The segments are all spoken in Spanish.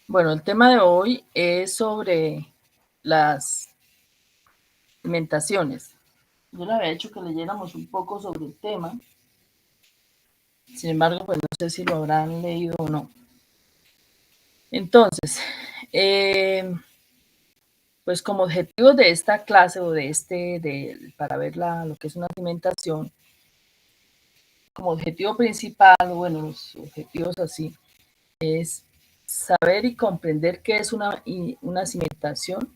Bueno, el tema de hoy es sobre las cimentaciones. Yo le había dicho que leyéramos un poco sobre el tema. Sin embargo, pues no sé si lo habrán leído o no. Entonces, pues como objetivo de esta clase o para ver lo que es una cimentación, como objetivo principal, bueno, los objetivos así, es saber y comprender qué es una cimentación,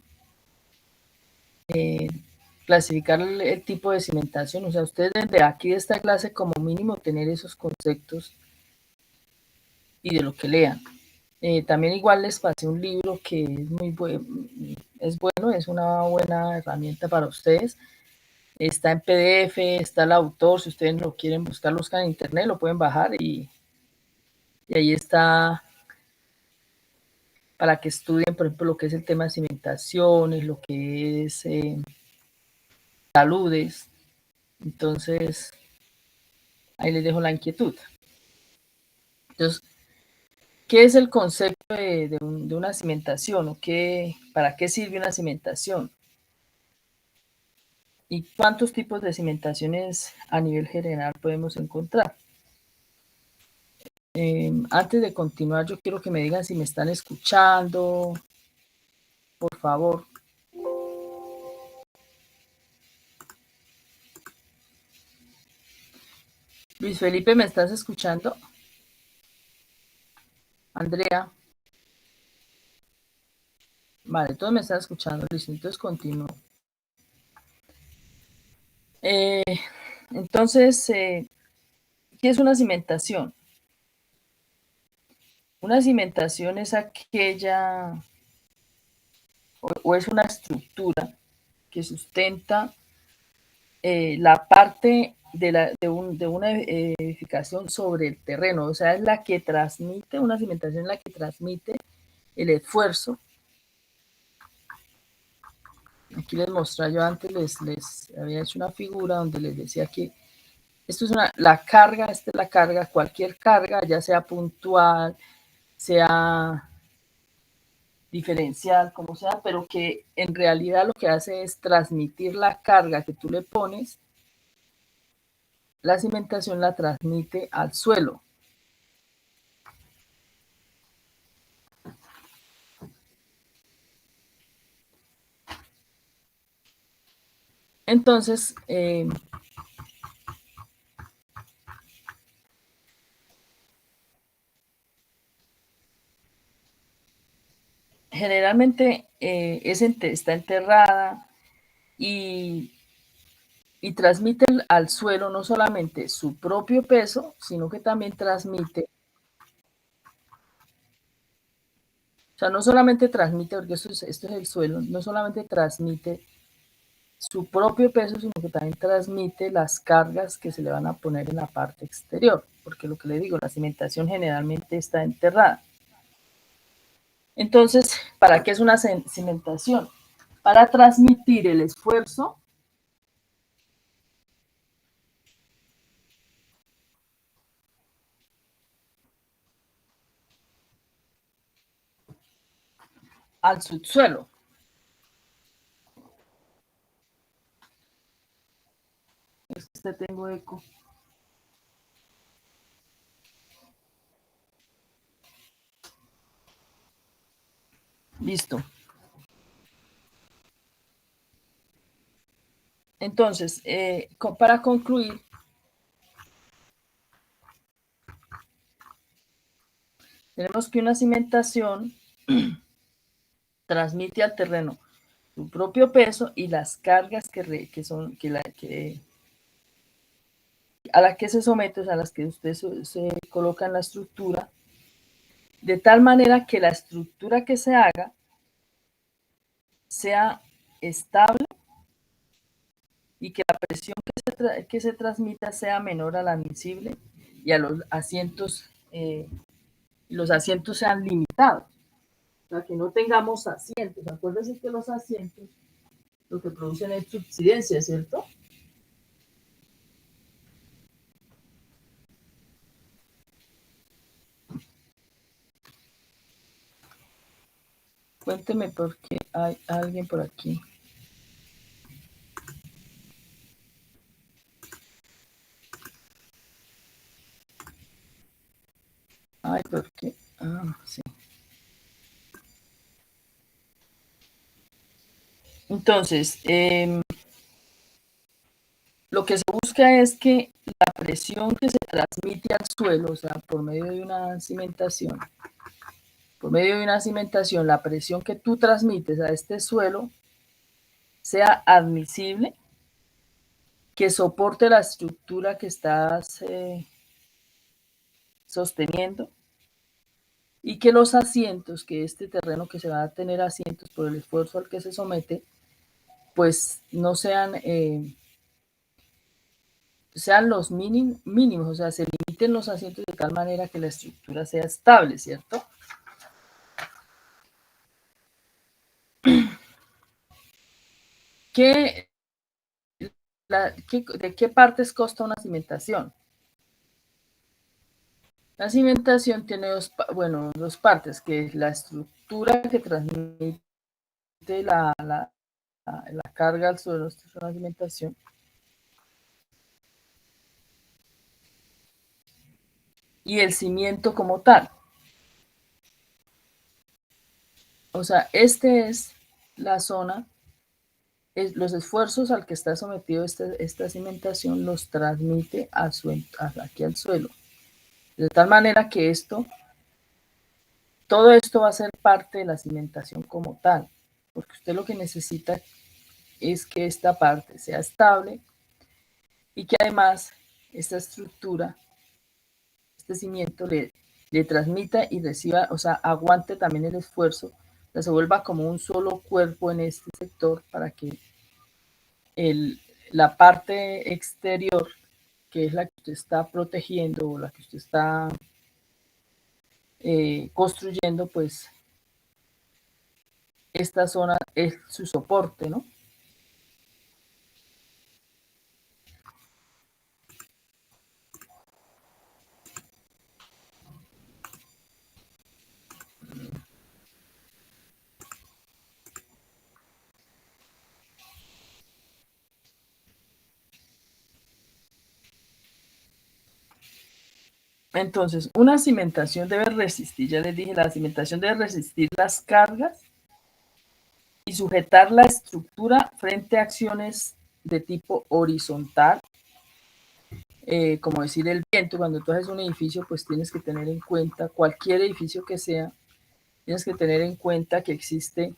clasificar el tipo de cimentación. O sea, ustedes desde aquí de esta clase como mínimo tener esos conceptos y de lo que lean. También igual les pasé un libro que es muy bueno, es una buena herramienta para ustedes. Está en PDF, está el autor, si ustedes lo quieren buscar, lo buscan en internet, lo pueden bajar y ahí está para que estudien, por ejemplo, lo que es el tema de cimentaciones, lo que es taludes. Entonces, ahí les dejo la inquietud. Entonces, ¿qué es el concepto de una cimentación? ¿O para qué sirve una cimentación? ¿Y cuántos tipos de cimentaciones a nivel general podemos encontrar? Antes de continuar, yo quiero que me digan si me están escuchando, por favor. Luis Felipe, ¿me estás escuchando? Andrea. Vale, todos me están escuchando. Listo, entonces continúo. Entonces, ¿qué es una cimentación? Una cimentación es aquella o es una estructura que sustenta la parte de una edificación sobre el terreno. O sea, es la que transmite, una cimentación es la que transmite el esfuerzo. Aquí les mostré, yo antes les había hecho una figura donde les decía que esto es la carga, esta es la carga, cualquier carga, ya sea puntual, sea diferencial, como sea, pero que en realidad lo que hace es transmitir la carga que tú le pones. La cimentación la transmite al suelo. Entonces, generalmente está enterrada y, y transmite al suelo no solamente su propio peso, sino que también transmite, o sea, no solamente transmite, porque esto es el suelo, no solamente transmite su propio peso, sino que también transmite las cargas que se le van a poner en la parte exterior, porque lo que le digo, la cimentación generalmente está enterrada. Entonces, ¿para qué es una cimentación? Para transmitir el esfuerzo al subsuelo. Tengo eco. Listo. Entonces, para concluir, tenemos que una cimentación transmite al terreno su propio peso y las cargas a las que se somete, a las que usted se coloca en la estructura, de tal manera que la estructura que se haga sea estable y que la presión que se transmita sea menor a la admisible y a los asientos sean limitados. O sea, que no tengamos asientos. Acuérdense que los asientos lo que producen es subsidencia, ¿cierto? Cuénteme por qué hay alguien por aquí. Ay, ¿por qué? Ah, sí. Entonces, lo que se busca es que la presión que se transmite al suelo, o sea, por medio de una cimentación, la presión que tú transmites a este suelo sea admisible, que soporte la estructura que estás sosteniendo y que los asientos, que este terreno que se va a tener asientos por el esfuerzo al que se somete, pues no sean, sean los mínimos, o sea, se limiten los asientos de tal manera que la estructura sea estable, ¿cierto? ¿Qué, ¿De qué partes consta una cimentación? La cimentación tiene dos partes, que es la estructura que transmite la carga al suelo, esto es una cimentación, y el cimiento como tal. O sea, este es la zona, los esfuerzos al que está sometido esta cimentación los transmite aquí al suelo. De tal manera que todo esto va a ser parte de la cimentación como tal, porque usted lo que necesita es que esta parte sea estable y que además esta estructura, este cimiento le transmita y reciba, o sea, aguante también el esfuerzo, o sea, se vuelva como un solo cuerpo en este sector para que la parte exterior, que es la que usted está protegiendo o la que usted está construyendo, pues esta zona es su soporte, ¿no? Entonces, una cimentación debe resistir, ya les dije, la cimentación debe resistir las cargas y sujetar la estructura frente a acciones de tipo horizontal, como decir el viento. Cuando tú haces un edificio, pues tienes que tener en cuenta, cualquier edificio que sea, tienes que tener en cuenta que existe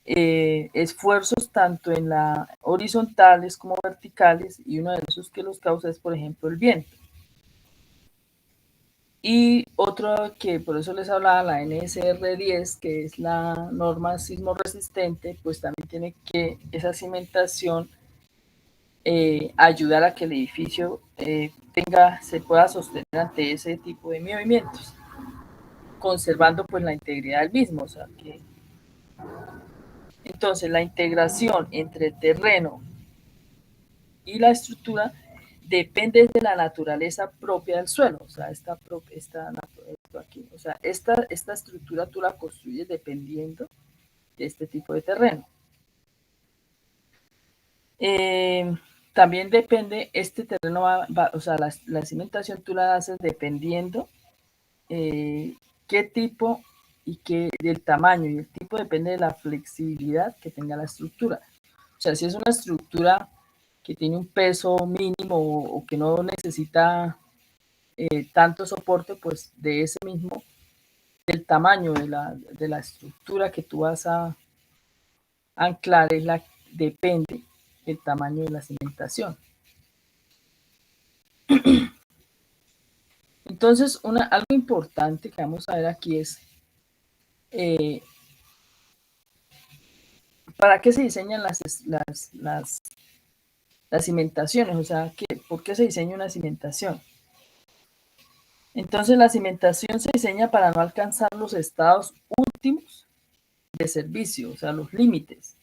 esfuerzos tanto en la horizontales como verticales, y uno de esos que los causa es, por ejemplo, el viento. Y otro que por eso les hablaba, la NSR10, que es la norma sismo resistente, pues también tiene que esa cimentación ayudar a que el edificio se pueda sostener ante ese tipo de movimientos, conservando pues la integridad del mismo. O sea que entonces la integración entre el terreno y la estructura depende de la naturaleza propia del suelo. O sea, esto aquí, o sea, esta estructura tú la construyes dependiendo de este tipo de terreno. También depende, este terreno o sea, la cimentación tú la haces dependiendo qué tipo y del tamaño, y el tipo depende de la flexibilidad que tenga la estructura. O sea, si es una estructura que tiene un peso mínimo o que no necesita tanto soporte, pues de ese mismo, del tamaño de la estructura que tú vas a anclar, depende el tamaño de la cimentación. Entonces, algo importante que vamos a ver aquí es eh, para qué se diseñan las cimentaciones, o sea, ¿por qué se diseña una cimentación? Entonces, la cimentación se diseña para no alcanzar los estados últimos de servicio, o sea, los límites.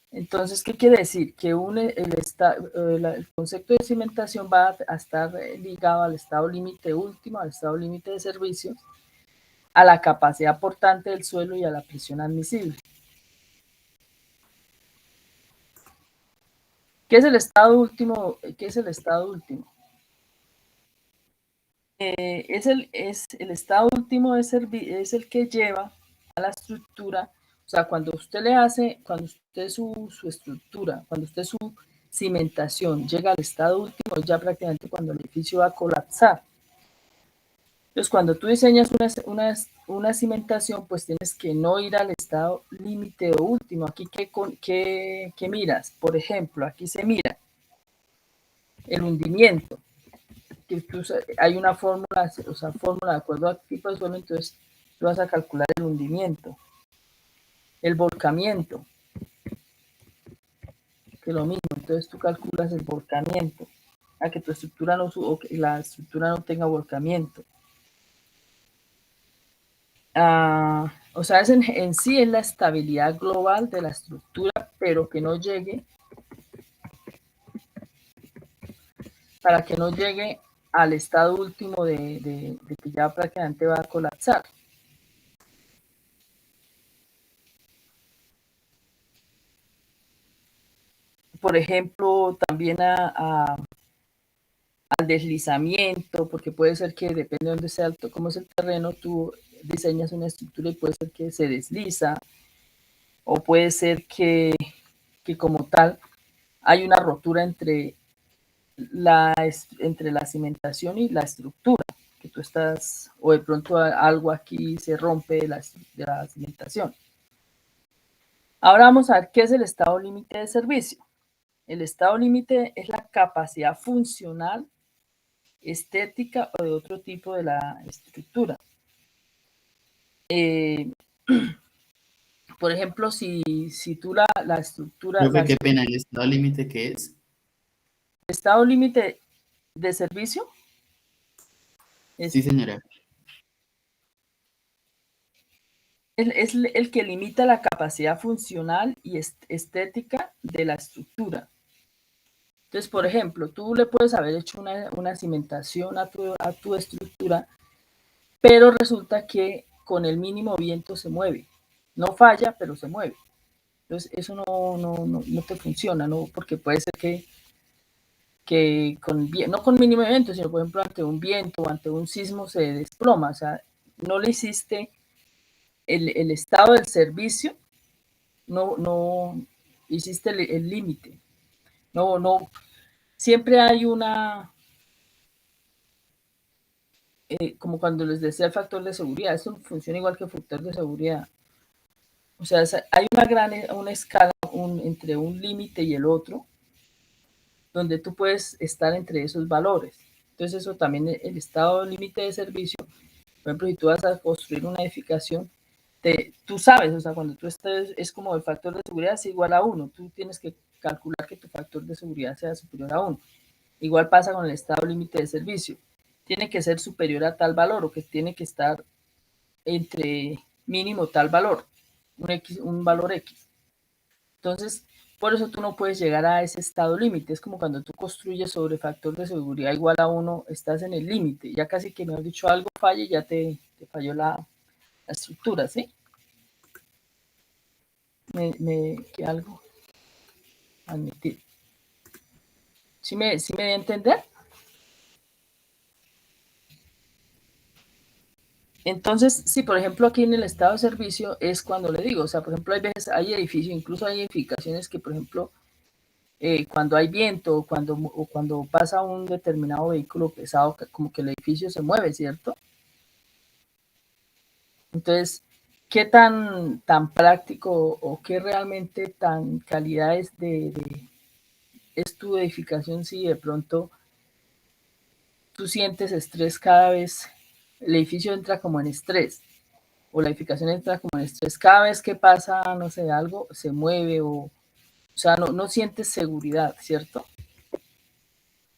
Entonces, ¿qué quiere decir? Que el concepto de cimentación va a estar ligado al estado límite último, al estado límite de servicios, a la capacidad portante del suelo y a la presión admisible. ¿Qué es el estado último? ¿Qué es el estado último? El estado último es el que lleva a la estructura, o sea, cuando usted su estructura, cuando usted su cimentación llega al estado último, ya prácticamente cuando el edificio va a colapsar. Entonces, cuando tú diseñas una cimentación, pues tienes que no ir al estado límite o último. Aquí, ¿qué miras? Por ejemplo, aquí se mira el hundimiento. Que hay una fórmula, o sea, fórmula de acuerdo al tipo de suelo, entonces tú vas a calcular el hundimiento, el volcamiento, que es lo mismo, entonces tú calculas el volcamiento, a que tu estructura no o que la estructura no tenga volcamiento. O sea, en sí es la estabilidad global de la estructura, pero que no llegue, para que no llegue al estado último de que ya prácticamente va a colapsar. Por ejemplo, también al deslizamiento, porque puede ser que depende de dónde sea alto, cómo es el terreno, tú diseñas una estructura y puede ser que se desliza, o puede ser que como tal hay una rotura entre la cimentación y la estructura, que tú estás, o de pronto algo aquí se rompe de la cimentación. Ahora vamos a ver qué es el estado límite de servicio. El estado límite es la capacidad funcional, estética o de otro tipo de la estructura. Por ejemplo, si tú la estructura... Qué pena, ¿el estado límite qué es? Estado límite de servicio Sí, señora. es el que limita la capacidad funcional y estética de la estructura. Entonces, por ejemplo, tú le puedes haber hecho una cimentación a tu estructura, pero resulta que con el mínimo viento se mueve. No falla, pero se mueve. Entonces, eso no te funciona, ¿no? Porque puede ser que no con mínimo viento, sino por ejemplo ante un viento o ante un sismo se desploma. O sea, no le hiciste el estado del servicio, no hiciste el límite. No, siempre hay como cuando les decía el factor de seguridad, eso funciona igual que el factor de seguridad. O sea, hay una escala entre un límite y el otro, donde tú puedes estar entre esos valores. Entonces eso también, el estado límite de servicio, por ejemplo, si tú vas a construir una edificación, tú sabes, o sea, cuando tú estés, es como el factor de seguridad es igual a 1, tú tienes que calcular que tu factor de seguridad sea superior a 1. Igual pasa con el estado límite de servicio, tiene que ser superior a tal valor o que tiene que estar entre mínimo tal valor, un valor X. Entonces, por eso tú no puedes llegar a ese estado límite. Es como cuando tú construyes sobre factor de seguridad igual a 1, estás en el límite. Ya casi que me has dicho algo falle, ya te falló la estructura, ¿sí? Que algo admitir. ¿Sí me di a entender? Entonces, sí, por ejemplo, aquí en el estado de servicio es cuando le digo, o sea, por ejemplo, hay veces, hay edificios, incluso hay edificaciones que, por ejemplo, cuando hay viento o cuando pasa un determinado vehículo pesado, como que el edificio se mueve, ¿cierto? Entonces, ¿qué tan práctico o qué realmente tan calidad es tu edificación si de pronto tú sientes estrés cada vez, el edificio entra como en estrés o la edificación entra como en estrés cada vez que pasa, no sé, algo, se mueve o sea, no sientes seguridad, ¿cierto?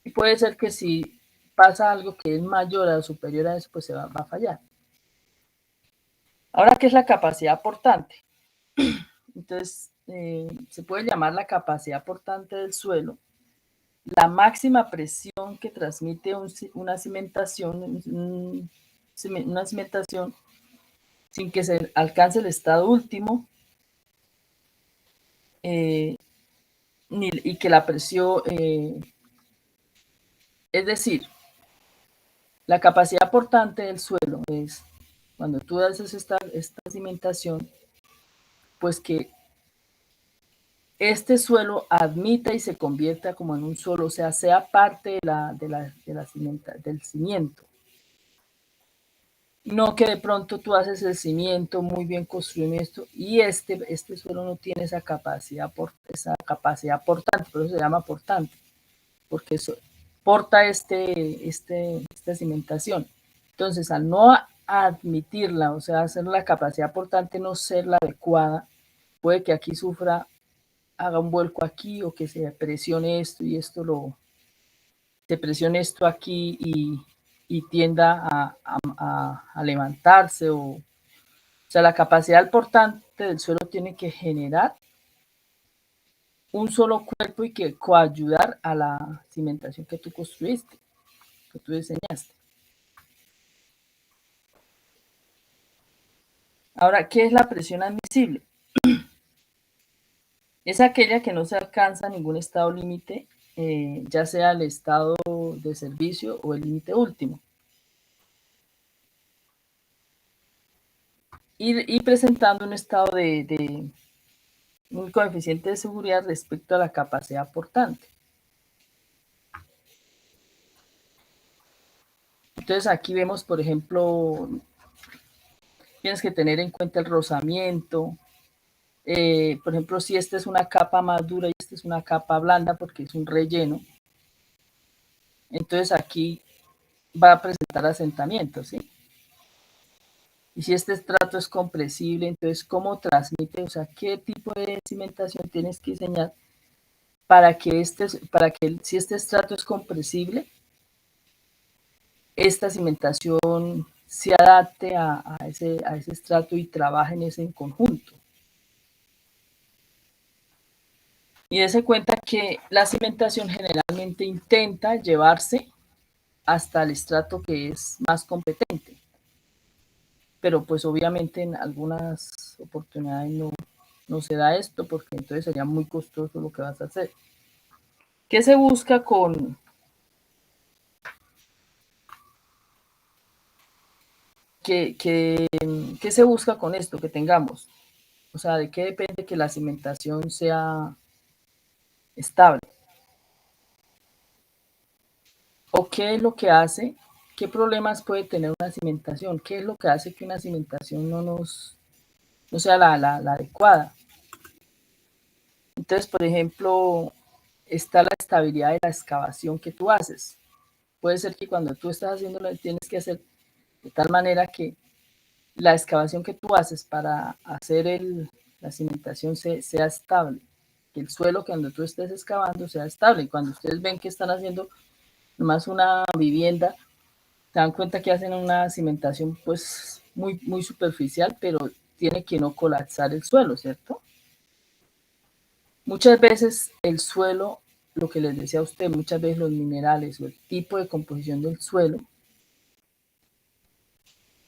Y puede ser que si pasa algo que es mayor o superior a eso, pues va a fallar. Ahora, ¿qué es la capacidad portante? Entonces, se puede llamar la capacidad portante del suelo la máxima presión que transmite una cimentación sin que se alcance el estado último y que la presión, es decir, la capacidad portante del suelo es, cuando tú haces esta cimentación, pues que este suelo admita y se convierta como en un suelo, o sea parte del cimiento. No que de pronto tú haces el cimiento muy bien construido y este suelo no tiene esa capacidad portante, por eso se llama portante, porque eso porta esta cimentación. Entonces, al no admitirla, o sea, hacer la capacidad portante no ser la adecuada, puede que aquí haga un vuelco aquí o que se presione esto y se presione esto aquí y tienda a levantarse o sea, la capacidad portante del suelo tiene que generar un solo cuerpo y que coayudar a la cimentación que tú construiste, que tú diseñaste. Ahora, ¿qué es la presión admisible? Es aquella que no se alcanza ningún estado límite, ya sea el estado de servicio o el límite último. Y presentando un estado de un coeficiente de seguridad respecto a la capacidad portante. Entonces aquí vemos, por ejemplo, tienes que tener en cuenta el rozamiento. Por ejemplo, si esta es una capa más dura y esta es una capa blanda porque es un relleno, entonces aquí va a presentar asentamiento, ¿sí? Y si este estrato es compresible, entonces ¿cómo transmite? O sea, ¿qué tipo de cimentación tienes que diseñar para que si este estrato es compresible, esta cimentación se adapte a ese estrato y trabaje en ese conjunto? Y dése cuenta que la cimentación generalmente intenta llevarse hasta el estrato que es más competente. Pero pues obviamente en algunas oportunidades no se da esto porque entonces sería muy costoso lo que vas a hacer. ¿Qué se busca con qué se busca con esto que tengamos? O sea, ¿de qué depende que la cimentación sea estable? ¿O qué es lo que hace? ¿Qué problemas puede tener una cimentación? ¿Qué es lo que hace que una cimentación no sea la adecuada? Entonces, por ejemplo, está la estabilidad de la excavación que tú haces. Puede ser que cuando tú estás haciéndolo tienes que hacer de tal manera que la excavación que tú haces para hacer la cimentación sea estable, que el suelo que cuando tú estés excavando sea estable. Y cuando ustedes ven que están haciendo nomás una vivienda, se dan cuenta que hacen una cimentación pues muy superficial, pero tiene que no colapsar el suelo, ¿cierto? Muchas veces el suelo, lo que les decía a usted, muchas veces los minerales o el tipo de composición del suelo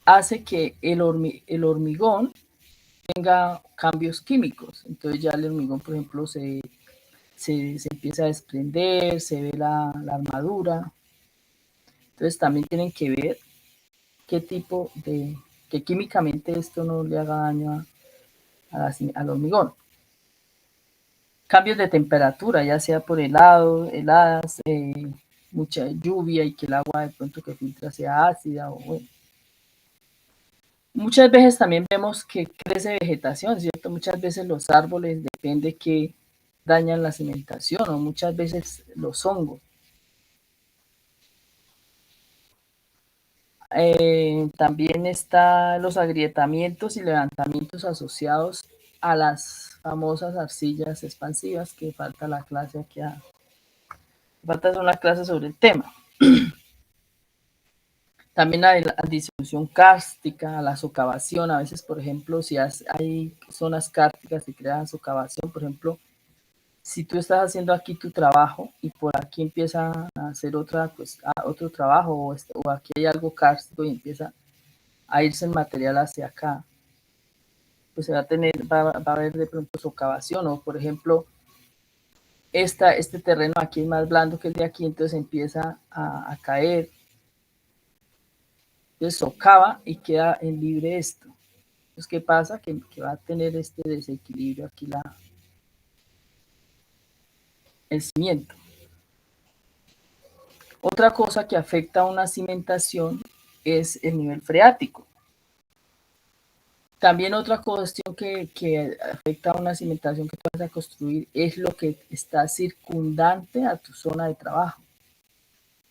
hace que el hormigón tenga cambios químicos. Entonces ya el hormigón, por ejemplo, se empieza a desprender, se ve la armadura. Entonces también tienen que ver qué tipo que químicamente esto no le haga daño al hormigón. Cambios de temperatura, ya sea por heladas, mucha lluvia y que el agua de pronto que filtra sea ácida o bueno. Muchas veces también vemos que crece vegetación, ¿cierto? Muchas veces los árboles depende que dañan la cimentación o muchas veces los hongos. También están los agrietamientos y levantamientos asociados a las famosas arcillas expansivas, que falta la clase aquí, falta una clase sobre el tema. También la disolución cárstica, la socavación, a veces, por ejemplo, si hay zonas cársticas que crean socavación, por ejemplo, si tú estás haciendo aquí tu trabajo y por aquí empieza a hacer otro trabajo o aquí hay algo kárstico y empieza a irse el material hacia acá, pues se va a haber de pronto socavación, o por ejemplo, este terreno aquí es más blando que el de aquí, entonces empieza a caer, entonces socava y queda en libre esto. Entonces, ¿qué pasa? Que va a tener este desequilibrio aquí el cimiento. Otra cosa que afecta a una cimentación es el nivel freático. También otra cuestión que afecta a una cimentación que tú vas a construir es lo que está circundante a tu zona de trabajo.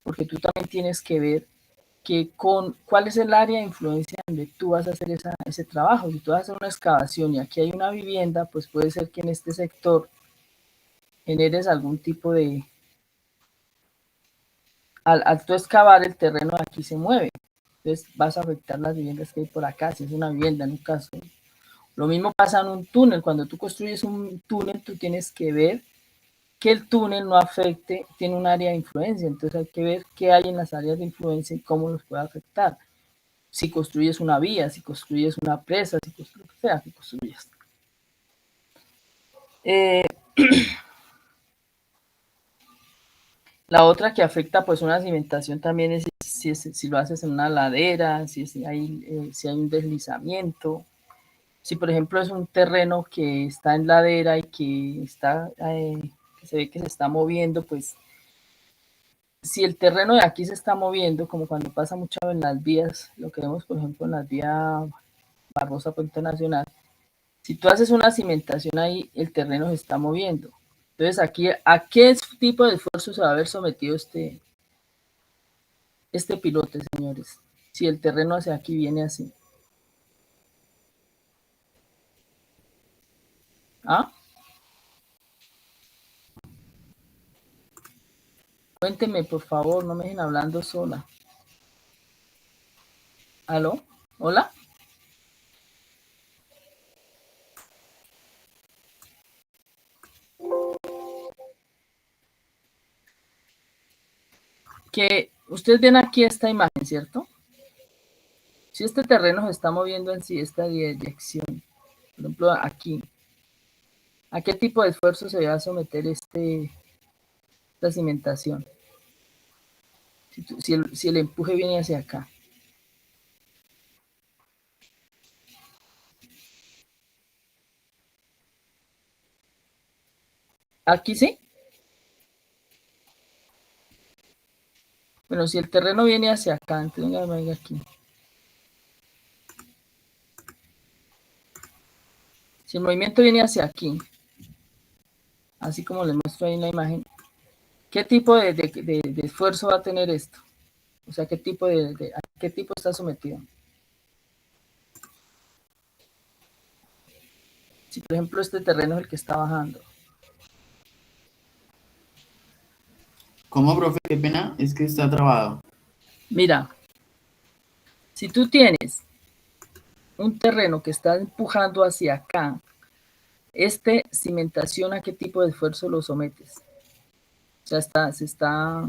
Porque tú también tienes que ver cuál es el área de influencia donde tú vas a hacer ese trabajo. Si tú vas a hacer una excavación y aquí hay una vivienda, pues puede ser que en este sector generes algún tipo de... Al tú excavar, el terreno de aquí se mueve. Entonces vas a afectar las viviendas que hay por acá, si es una vivienda en un caso. Lo mismo pasa en un túnel. Cuando tú construyes un túnel, tú tienes que ver que el túnel no afecte, tiene un área de influencia. Entonces hay que ver qué hay en las áreas de influencia y cómo los puede afectar. Si construyes una vía, si construyes una presa, si construyes lo que sea que construyas. La otra que afecta pues una cimentación también es si lo haces en una ladera, si hay un deslizamiento. Si por ejemplo es un terreno que está en ladera y que se ve que se está moviendo, pues si el terreno de aquí se está moviendo, como cuando pasa mucho en las vías, lo que vemos por ejemplo en la vía Barbosa Puente Nacional, si tú haces una cimentación ahí, el terreno se está moviendo. Entonces aquí, ¿a qué tipo de esfuerzo se va a haber sometido este pilote, señores? Si el terreno hacia aquí viene así. ¿Ah? Cuénteme, por favor, no me dejen hablando sola. ¿Aló? ¿Hola? Que ustedes ven aquí esta imagen, ¿cierto? Si este terreno se está moviendo en sí, esta dirección, por ejemplo, aquí, ¿a qué tipo de esfuerzo se va a someter esta cimentación? Si el empuje viene hacia acá. ¿Aquí sí? Bueno, si el terreno viene hacia acá, entonces venga aquí. Si el movimiento viene hacia aquí, así como les muestro ahí en la imagen, ¿qué tipo de esfuerzo va a tener esto? O sea, ¿a qué tipo está sometido? Si, por ejemplo, este terreno es el que está bajando. ¿Cómo, profe? Qué pena, es que está trabado. Mira, si tú tienes un terreno que está empujando hacia acá, cimentación, ¿a qué tipo de esfuerzo lo sometes? O sea, se está...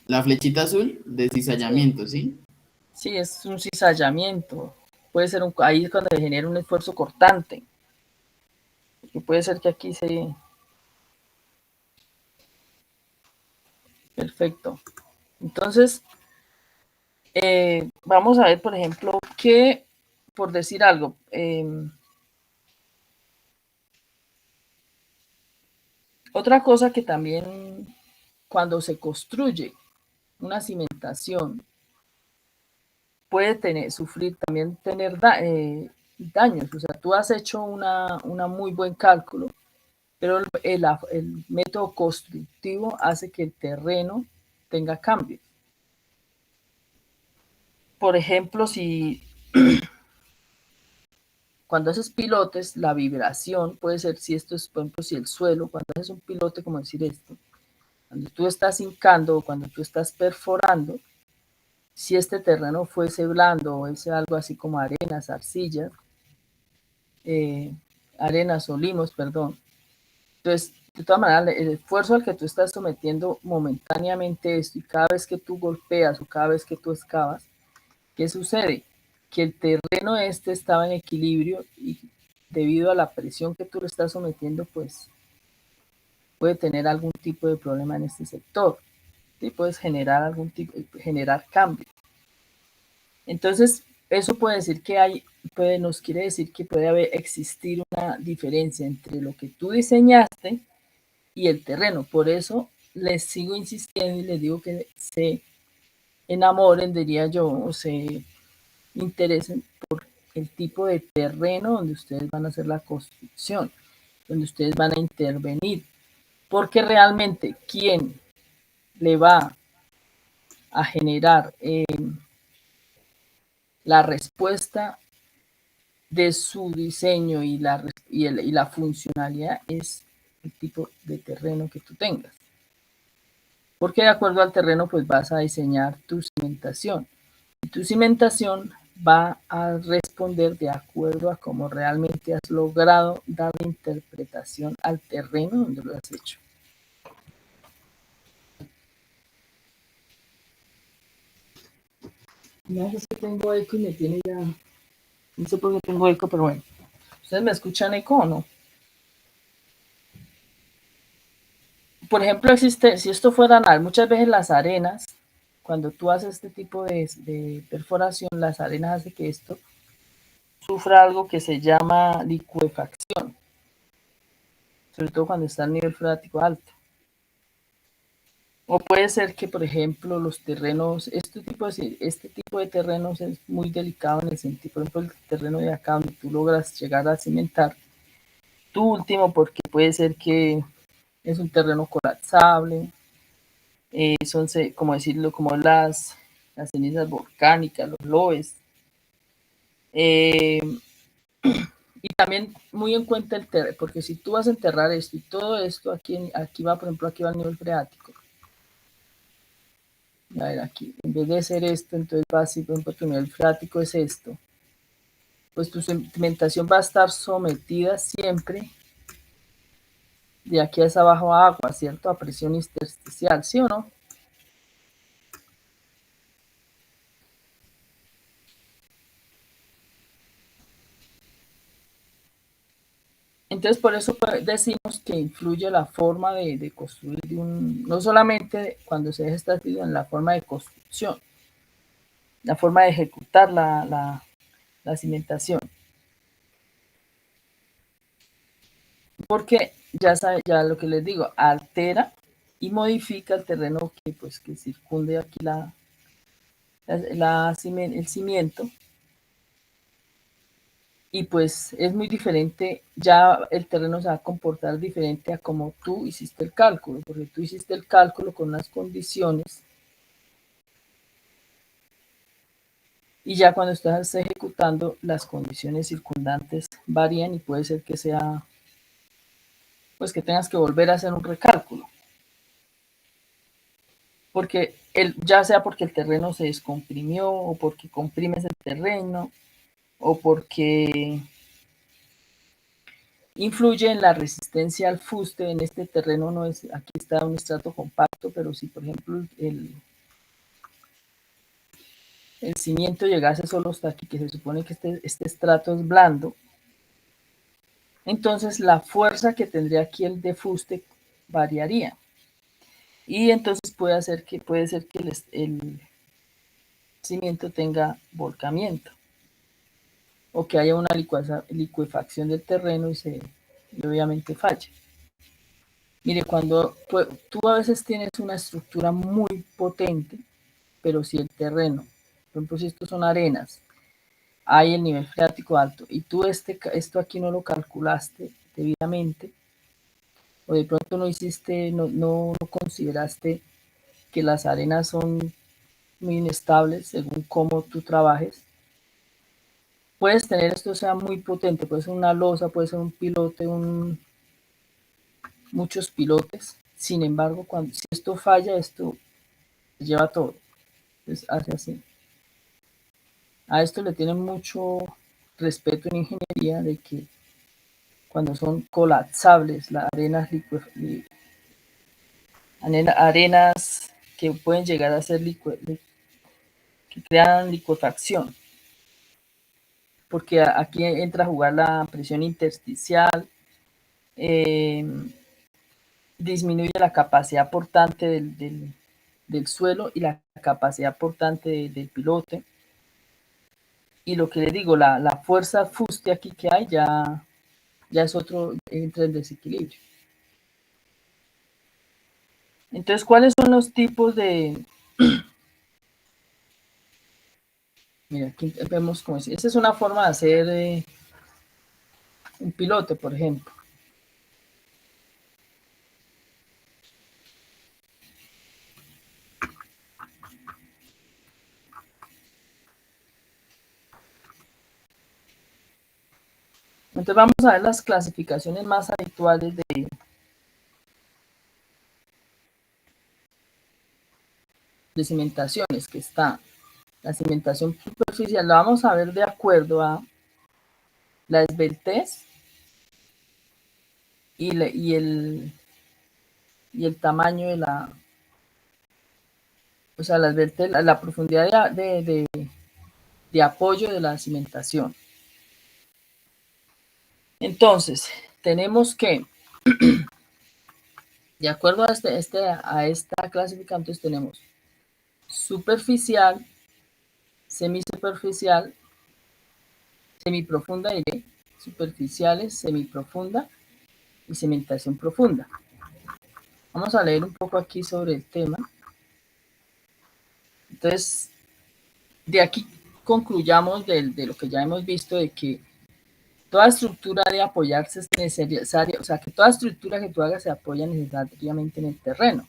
La flechita azul de cizallamiento, ¿sí? Sí, es un cizallamiento. Puede ser ahí es cuando se genera un esfuerzo cortante. Porque puede ser que aquí se... Perfecto. Entonces, vamos a ver, por ejemplo, que, por decir algo, otra cosa que también cuando se construye una cimentación puede tener daños. O sea, tú has hecho una muy buen cálculo, pero el método constructivo hace que el terreno tenga cambios. Por ejemplo, si cuando haces pilotes, la vibración puede ser, si esto es, por ejemplo, si el suelo, cuando haces un pilote, como decir esto, cuando tú estás hincando o cuando tú estás perforando, si este terreno fuese blando o es algo así como arenas, arcillas, arenas o limos, perdón. Entonces, de todas maneras, el esfuerzo al que tú estás sometiendo momentáneamente esto y cada vez que tú golpeas o cada vez que tú excavas, ¿qué sucede? que el terreno estaba en equilibrio y debido a la presión que tú le estás sometiendo, pues puede tener algún tipo de problema en este sector. ¿Sí? Puedes generar generar cambio. Entonces, eso puede decir que nos quiere decir que puede existir una diferencia entre lo que tú diseñaste y el terreno. Por eso les sigo insistiendo y les digo que se enamoren, diría yo, o se interesen por el tipo de terreno donde ustedes van a hacer la construcción, donde ustedes van a intervenir, porque realmente quien le va a generar la respuesta de su diseño y la funcionalidad es el tipo de terreno que tú tengas. Porque de acuerdo al terreno, pues vas a diseñar tu cimentación. Y tu cimentación va a responder de acuerdo a cómo realmente has logrado dar interpretación al terreno donde lo has hecho. No sé si tengo eco y me tiene ya. No sé por qué tengo eco, pero bueno. ¿Ustedes me escuchan eco o no? Por ejemplo, si esto fuera anal, muchas veces las arenas, cuando tú haces este tipo de perforación, las arenas hacen que esto sufra algo que se llama licuefacción, sobre todo cuando está el nivel freático alto. O puede ser que, por ejemplo, los terrenos, este tipo de terrenos es muy delicado en el sentido, por ejemplo, el terreno de acá donde tú logras llegar a cimentar, tu último, porque puede ser que es un terreno colapsable, son, como decirlo, como las cenizas volcánicas, los loes. Y también muy en cuenta el terreno, porque si tú vas a enterrar esto y todo esto, aquí va, por ejemplo, aquí va el nivel freático. A ver, aquí, en vez de ser esto, entonces va así, por ejemplo, tu nivel freático es esto. Pues tu cimentación va a estar sometida siempre de aquí hacia abajo a agua, ¿cierto? A presión intersticial, ¿sí o no? Entonces, por eso decimos que influye la forma de construir no solamente cuando se deja establecido en la forma de construcción, la forma de ejecutar la cimentación. Porque ya lo que les digo, altera y modifica el terreno que circunde aquí el cimiento. Y pues es muy diferente, ya el terreno se va a comportar diferente a como tú hiciste el cálculo, porque tú hiciste el cálculo con unas condiciones y ya cuando estás ejecutando las condiciones circundantes varían y puede ser que sea, pues que tengas que volver a hacer un recálculo. Porque ya sea porque el terreno se descomprimió o porque comprimes el terreno o porque influye en la resistencia al fuste. En este terreno no es, aquí está un estrato compacto, pero si por ejemplo el cimiento llegase solo hasta aquí, que se supone que este estrato es blando, entonces la fuerza que tendría aquí el de fuste variaría. Y entonces puede ser que el cimiento tenga volcamiento o que haya una licuefacción del terreno y obviamente falle. Mire, cuando tú a veces tienes una estructura muy potente, pero si el terreno, por ejemplo, si estos son arenas, hay el nivel freático alto y tú esto aquí no lo calculaste debidamente, o de pronto no consideraste que las arenas son muy inestables según cómo tú trabajes, puedes tener esto sea muy potente, puede ser una losa, puede ser un pilote, muchos pilotes. Sin embargo, si esto falla, esto lleva todo. Entonces hace así. A esto le tienen mucho respeto en ingeniería de que cuando son colapsables, las arenas que pueden llegar a ser que crean licuefacción. porque aquí entra a jugar la presión intersticial, disminuye la capacidad portante del suelo y la capacidad portante del pilote. Y lo que le digo, la fuerza fuste aquí que hay ya es otro, entra en desequilibrio. Entonces, ¿cuáles son los tipos de... Mira, aquí vemos como si... Esa es una forma de hacer un pilote, por ejemplo. Entonces vamos a ver las clasificaciones más habituales de cimentaciones, que está la cimentación superficial, la vamos a ver de acuerdo a la esbeltez y el tamaño de la, o sea, la esbeltez, la profundidad de apoyo de la cimentación. Entonces, tenemos que, de acuerdo a esta clasificación, entonces tenemos superficial, semisuperficial, semiprofunda y superficiales, semiprofunda y cimentación profunda. Vamos a leer un poco aquí sobre el tema. Entonces, de aquí concluyamos de lo que ya hemos visto, de que toda estructura de apoyarse es necesaria, o sea, que toda estructura que tú hagas se apoya necesariamente en el terreno.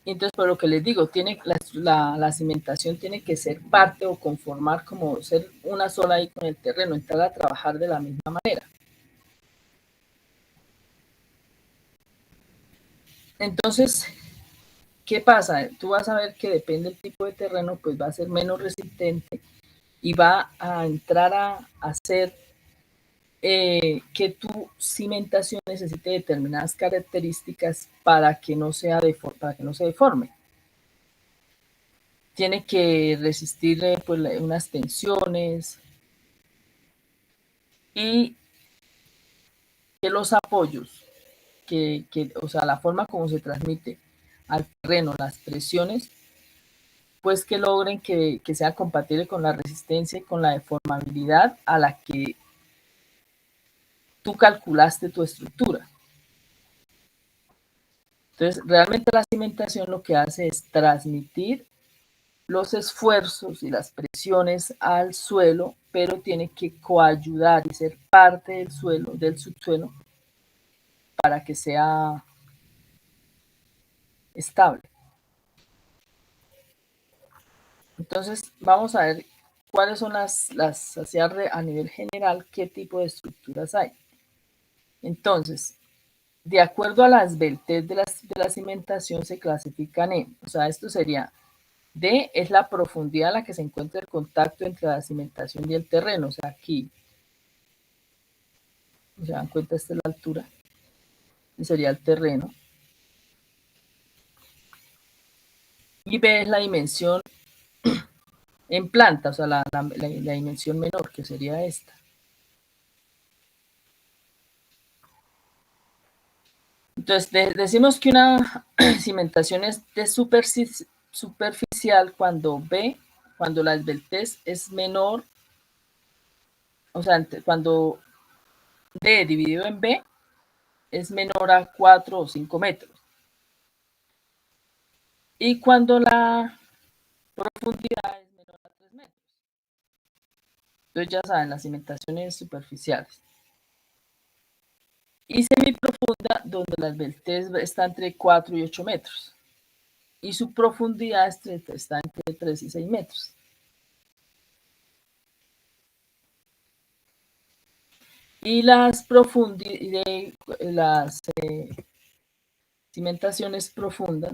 Entonces, por lo que les digo, tiene la cimentación tiene que ser parte o conformar como ser una sola ahí con el terreno, entrar a trabajar de la misma manera. Entonces, ¿qué pasa? Tú vas a ver que depende del tipo de terreno, pues va a ser menos resistente y va a entrar a hacer que tu cimentación necesite determinadas características para que no se deforme. Tiene que resistir pues, unas tensiones y que los apoyos, o sea, la forma como se transmite al terreno, las presiones, pues que logren que sea compatible con la resistencia y con la deformabilidad a la que tú calculaste tu estructura. Entonces, realmente la cimentación lo que hace es transmitir los esfuerzos y las presiones al suelo, pero tiene que coayudar y ser parte del suelo, del subsuelo, para que sea estable. Entonces, vamos a ver cuáles son a nivel general, qué tipo de estructuras hay. Entonces, de acuerdo a la esbeltez de la cimentación, se clasifican en, o sea, esto sería, D es la profundidad a la que se encuentra el contacto entre la cimentación y el terreno, o sea, aquí, se dan cuenta, esta es la altura, y sería el terreno. Y B es la dimensión en planta, o sea, la dimensión menor, que sería esta. Entonces, decimos que una cimentación es de superficial cuando la esbeltez es menor, o sea, cuando D dividido en B es menor a 4 o 5 metros. Y cuando la profundidad es menor a 3 metros. Entonces ya saben, las cimentaciones superficiales. Y semiprofunda, donde la esbeltez está entre 4 y 8 metros. Y su profundidad está entre 3 y 6 metros. Y las cimentaciones profundas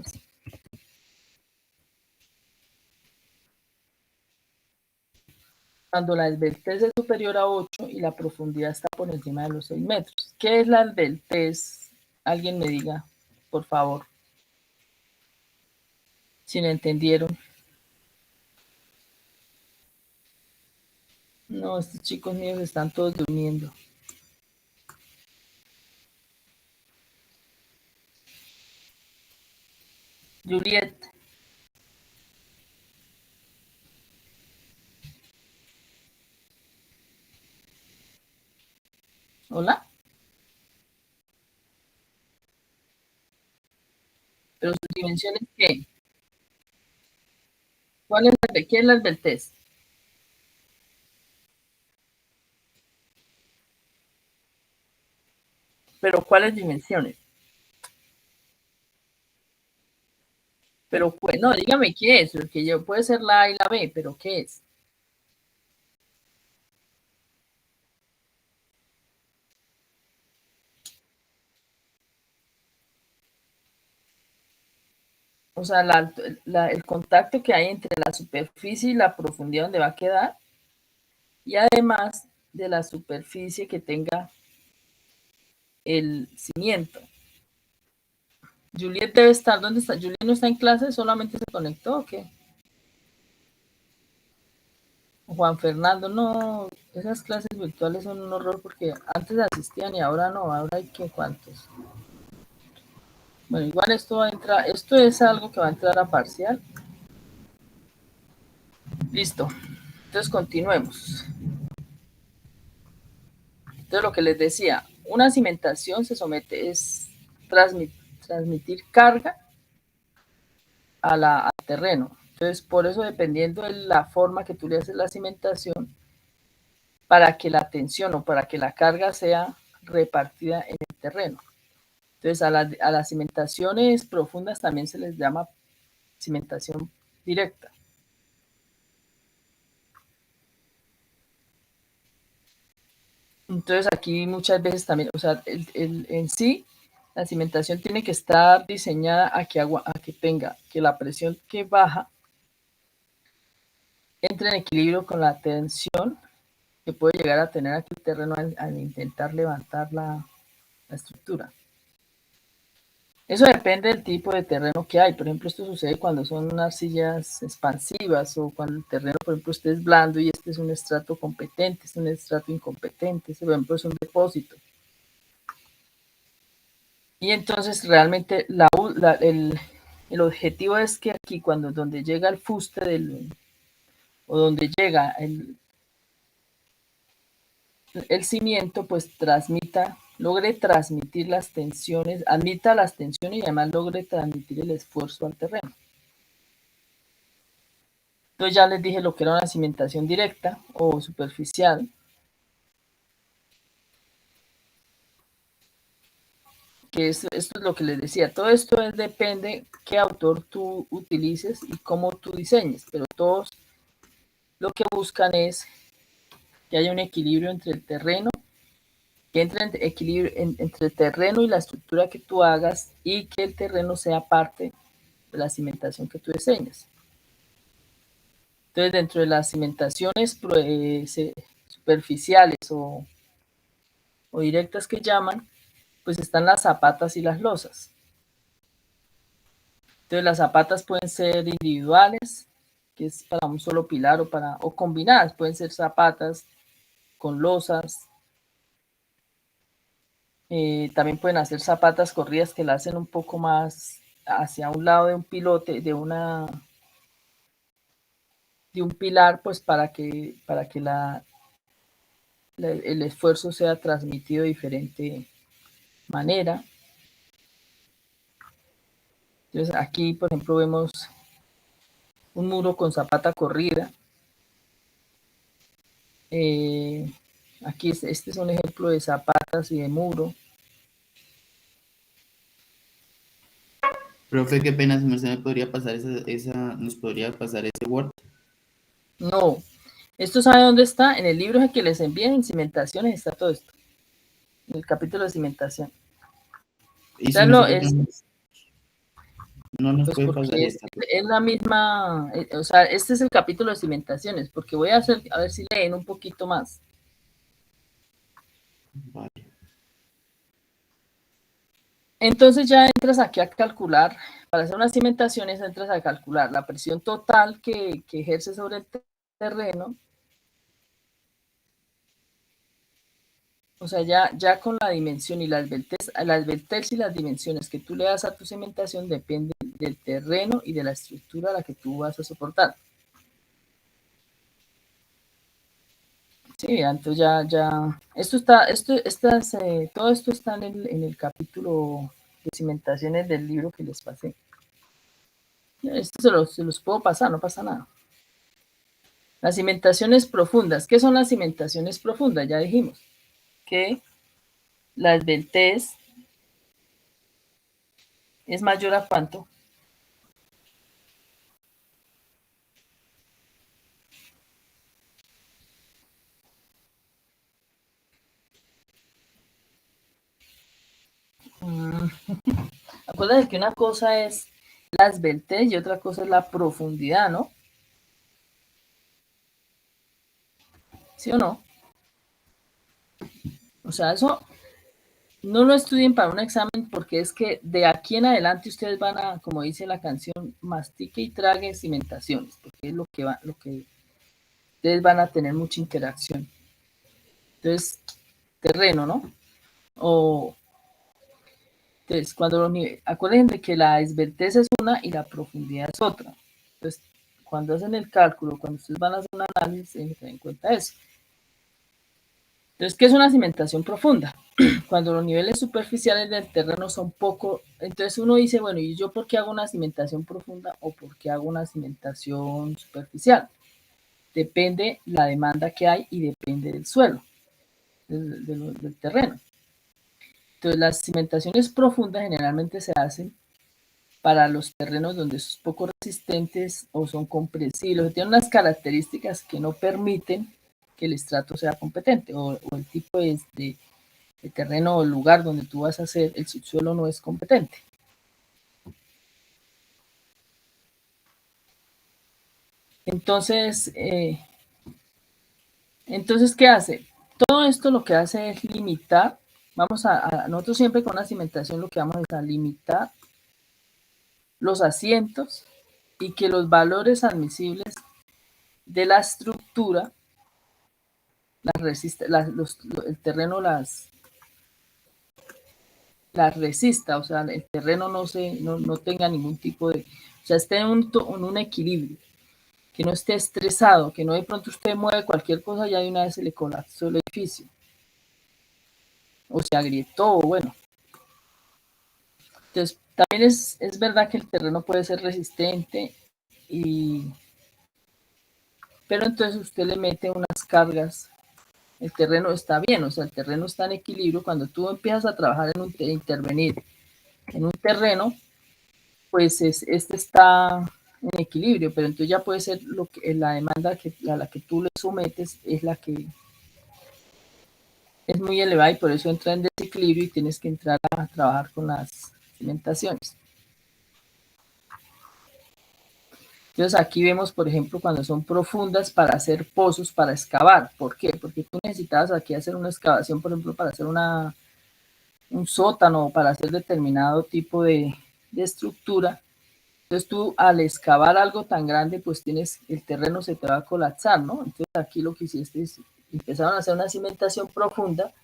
cuando la esbeltez es superior a 8 y la profundidad está por encima de los 6 metros. ¿Qué es la esbeltez? Alguien me diga, por favor, si no entendieron. No, estos chicos míos están todos durmiendo. Juliet. Hola. Pero sus dimensiones, ¿qué? ¿Cuál es la de qué es la del test? Pero ¿cuáles dimensiones? Pero pues, no, dígame qué es, porque yo puede ser la A y la B, pero ¿qué es? O sea, el contacto que hay entre la superficie y la profundidad donde va a quedar, y además de la superficie que tenga el cimiento. Juliet debe estar, ¿dónde está? Juliet no está en clase, solamente se conectó, ¿o qué? Juan Fernando, no, esas clases virtuales son un horror porque antes asistían y ahora no, ahora hay que cuántos. Bueno, igual esto va a entrar, esto es algo que va a entrar a parcial. Listo. Entonces continuemos. Entonces lo que les decía, una cimentación se somete, es transmitir carga al terreno. Entonces por eso dependiendo de la forma que tú le haces la cimentación, para que la tensión o para que la carga sea repartida en el terreno. Entonces a las cimentaciones profundas también se les llama cimentación directa. Entonces aquí muchas veces también, o sea, en sí, la cimentación tiene que estar diseñada a que tenga, que la presión que baja entre en equilibrio con la tensión que puede llegar a tener aquí el terreno al intentar levantar la estructura. Eso depende del tipo de terreno que hay. Por ejemplo, esto sucede cuando son arcillas expansivas o cuando el terreno, por ejemplo, este es blando y este es un estrato competente, este es un estrato incompetente, este, por ejemplo, es un depósito. Y entonces realmente el objetivo es que aquí, donde llega el fuste o donde llega el cimiento, pues logre transmitir las tensiones, admita las tensiones y además logre transmitir el esfuerzo al terreno. Entonces ya les dije lo que era una cimentación directa o superficial, que esto es lo que les decía. Todo esto depende qué autor tú utilices y cómo tú diseñes, pero todos lo que buscan es que haya un equilibrio entre el terreno, que entre en equilibrio entre el terreno y la estructura que tú hagas y que el terreno sea parte de la cimentación que tú diseñas. Entonces, dentro de las cimentaciones superficiales o directas que llaman, pues están las zapatas y las losas. Entonces, las zapatas pueden ser individuales, que es para un solo pilar o combinadas, pueden ser zapatas con losas. También pueden hacer zapatas corridas que la hacen un poco más hacia un lado de un pilote, de un pilar, pues para que el esfuerzo sea transmitido de diferente manera. Entonces aquí, por ejemplo, vemos un muro con zapata corrida. Aquí este es un ejemplo de zapatas y de muro. Profe, qué pena, si me podría pasar nos podría pasar ese Word. No, esto sabe dónde está, en el libro que les envían en cimentaciones está todo esto, en el capítulo de cimentación. Y si Claro, nosotros no nos pues puede pasar porque esta. es la misma, o sea, este es el capítulo de cimentaciones, porque voy a hacer, a ver si leen un poquito más. Vale. Entonces ya entras aquí a calcular, para hacer unas cimentaciones entras a calcular la presión total que ejerce sobre el terreno O sea, ya con la dimensión y la esbeltez y las dimensiones que tú le das a tu cimentación dependen del terreno y de la estructura a la que tú vas a soportar. Sí, entonces todo esto está en el capítulo de cimentaciones del libro que les pasé. Esto se los puedo pasar, no pasa nada. Las cimentaciones profundas. ¿Qué son las cimentaciones profundas? Ya dijimos que la esbeltez es mayor a cuánto. Acuérdate que una cosa es la esbeltez y otra cosa es la profundidad, ¿no? ¿Sí o no? O sea, eso no lo estudien para un examen porque es que de aquí en adelante ustedes van a, como dice la canción, mastique y trague cimentaciones, porque es lo que ustedes van a tener mucha interacción. Entonces, terreno, ¿no? Entonces, acuérdense que la esbeltez es una y la profundidad es otra. Entonces, cuando hacen el cálculo, cuando ustedes van a hacer un análisis, ten en cuenta eso. Entonces, ¿qué es una cimentación profunda? Cuando los niveles superficiales del terreno son poco, entonces uno dice, bueno, ¿y yo por qué hago una cimentación profunda o por qué hago una cimentación superficial? Depende la demanda que hay y depende del suelo, del terreno. Entonces, las cimentaciones profundas generalmente se hacen para los terrenos donde son poco resistentes o son compresibles, tienen unas características que no permiten que el estrato sea competente o el tipo de terreno o lugar donde tú vas a hacer el subsuelo no es competente. Entonces, ¿qué hace? Todo esto lo que hace es limitar, nosotros siempre con la cimentación lo que vamos es a limitar los asientos y que los valores admisibles de la estructura el terreno las resista, o sea, el terreno no tenga ningún tipo de, o sea, esté en un equilibrio, que no esté estresado, que no de pronto usted mueve cualquier cosa y ya de una vez se le colapsó el edificio, o se agrietó, bueno. Entonces, también es verdad que el terreno puede ser resistente, pero entonces usted le mete unas cargas, el terreno está bien, o sea, el terreno está en equilibrio. Cuando tú empiezas a trabajar intervenir en un terreno, pues este está en equilibrio, pero entonces ya puede ser la demanda a la que tú le sometes es la que es muy elevada y por eso entra en desequilibrio y tienes que entrar a trabajar con las cimentaciones. Entonces aquí vemos, por ejemplo, cuando son profundas para hacer pozos, para excavar. ¿Por qué? Porque tú necesitabas aquí hacer una excavación, por ejemplo, para hacer un sótano o para hacer determinado tipo de estructura. Entonces tú al excavar algo tan grande, pues el terreno se te va a colapsar, ¿no? Entonces aquí lo que hiciste es, empezaron a hacer una cimentación profunda,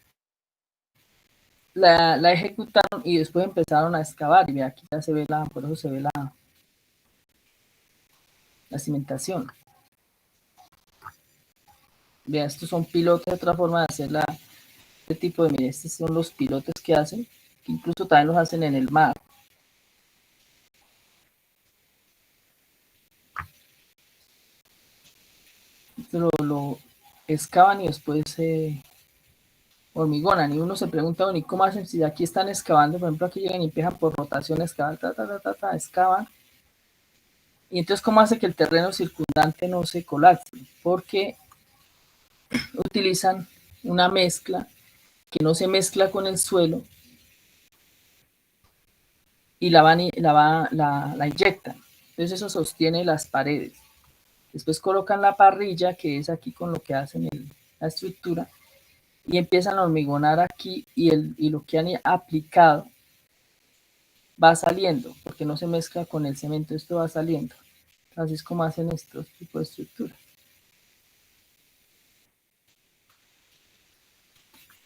la ejecutaron y después empezaron a excavar. Y aquí ya se ve por eso se ve la cimentación. Vea, estos son pilotes, otra forma de hacer este tipo de, mire, estos son los pilotes que hacen, que incluso también los hacen en el mar. Lo excavan y después hormigonan. Y uno se pregunta, bueno, ¿y cómo hacen si aquí están excavando? Por ejemplo, aquí llegan y empiezan por rotación a excavar, excavan. Y entonces, ¿cómo hace que el terreno circundante no se colapse? Porque utilizan una mezcla que no se mezcla con el suelo y la inyectan. Entonces eso sostiene las paredes. Después colocan la parrilla, que es aquí con lo que hacen la estructura, y empiezan a hormigonar aquí y lo que han aplicado va saliendo, porque no se mezcla con el cemento, esto va saliendo. Así es como hacen estos tipos de estructuras.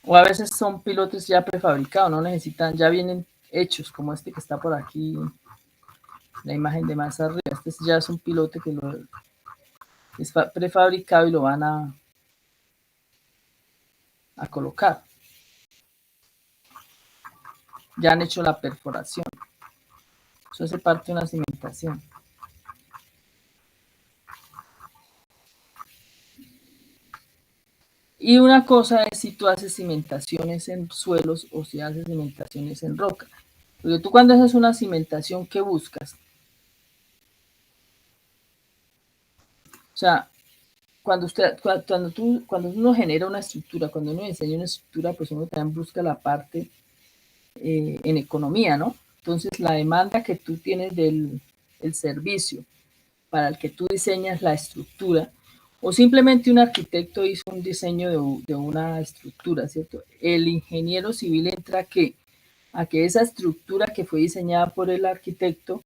O a veces son pilotes ya prefabricados, no necesitan, ya vienen hechos, como este que está por aquí, la imagen de más arriba. Este ya es un pilote que es prefabricado y lo van a colocar. Ya han hecho la perforación. Eso hace parte de una cimentación. Y una cosa es si tú haces cimentaciones en suelos o si haces cimentaciones en roca. Porque tú cuando haces una cimentación, ¿qué buscas? O sea, cuando uno genera una estructura, cuando uno diseña una estructura, pues uno también busca la parte en economía, ¿no? Entonces, la demanda que tú tienes del servicio para el que tú diseñas la estructura, o simplemente un arquitecto hizo un diseño de una estructura, ¿cierto? El ingeniero civil entra a que esa estructura que fue diseñada por el arquitecto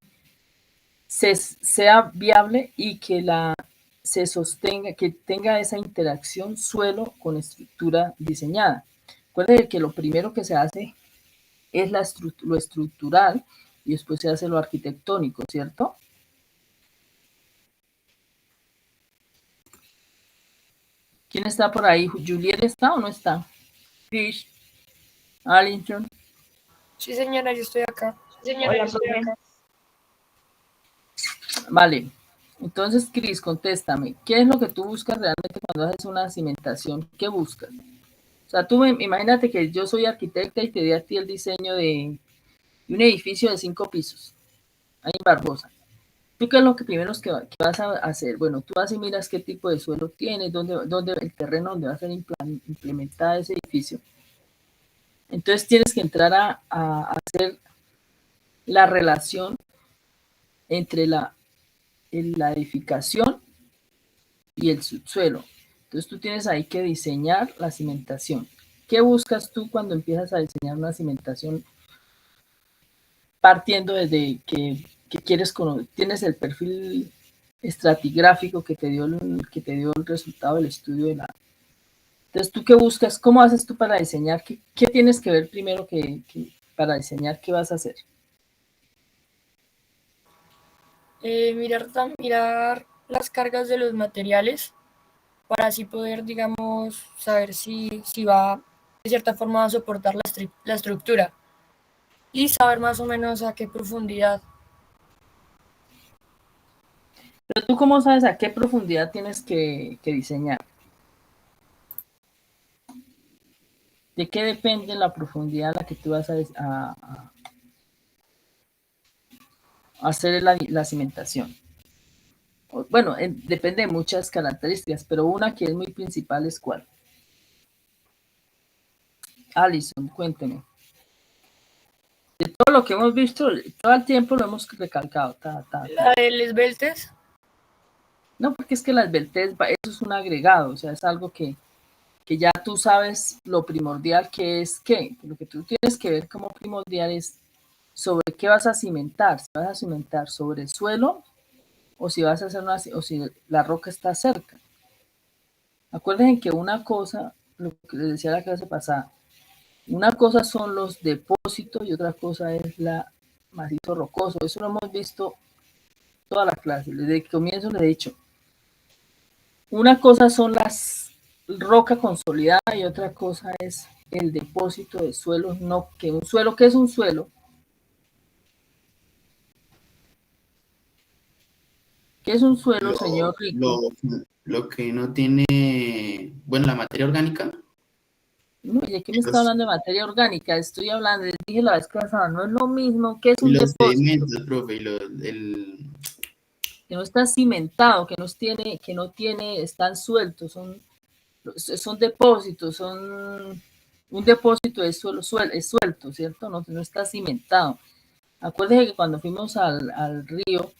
sea viable y que se sostenga, que tenga esa interacción suelo con estructura diseñada. Recuerden que lo primero que se hace es lo estructural y después se hace lo arquitectónico, ¿cierto? ¿Quién está por ahí? ¿Juliet está o no está? Fish, Allington. Sí, señora, yo estoy acá. Señora, yo estoy acá. Vale. Entonces, Cris, contéstame. ¿Qué es lo que tú buscas realmente cuando haces una cimentación? ¿Qué buscas? O sea, tú imagínate que yo soy arquitecta y te di a ti el diseño de un edificio de 5 pisos, ahí en Barbosa. ¿Tú qué es lo que primero que vas a hacer? Bueno, tú vas y miras qué tipo de suelo tienes, dónde el terreno donde va a ser implementada ese edificio. Entonces tienes que entrar a hacer la relación entre la edificación y el subsuelo. Entonces tú tienes ahí que diseñar la cimentación. ¿Qué buscas tú cuando empiezas a diseñar una cimentación? Partiendo desde que tienes el perfil estratigráfico que te dio el resultado del estudio de la. Entonces, ¿tú qué buscas? ¿Cómo haces tú para diseñar? ¿Qué tienes que ver primero para diseñar qué vas a hacer? Mirar las cargas de los materiales para así poder, digamos, saber si va de cierta forma a soportar la estructura y saber más o menos a qué profundidad. Pero tú cómo sabes a qué profundidad tienes que diseñar. ¿De qué depende la profundidad a la que tú vas a hacer la cimentación? Bueno, depende de muchas características, pero una que es muy principal es ¿cuál? Alison, cuénteme. De todo lo que hemos visto, todo el tiempo lo hemos recalcado. ¿La del esbeltes? No, porque es que la esbeltez, eso es un agregado, o sea, es algo que ya tú sabes lo primordial que es qué. Lo que tú tienes que ver como primordial es sobre qué vas a cimentar. Si vas a cimentar sobre el suelo o si vas a hacer o si la roca está cerca. Acuérdense que una cosa, lo que les decía la clase pasada, una cosa son los depósitos y otra cosa es la macizo rocoso. Eso lo hemos visto todas las clases. Desde el comienzo les he dicho, una cosa son las roca consolidada y otra cosa es el depósito de suelos, no que un suelo, ¿qué es un suelo? ¿Qué es un suelo, señor Rico? Lo que no tiene, bueno, la materia orgánica. No, ¿y aquí me está hablando de materia orgánica? Estoy hablando, les dije la vez pasada, no es lo mismo que es un los depósito. sedimentos, profe, Que no está cimentado, que no tiene, están sueltos, son depósitos, son un depósito de suelo, es suelto, ¿cierto? No está cimentado. Acuérdese que cuando fuimos al río,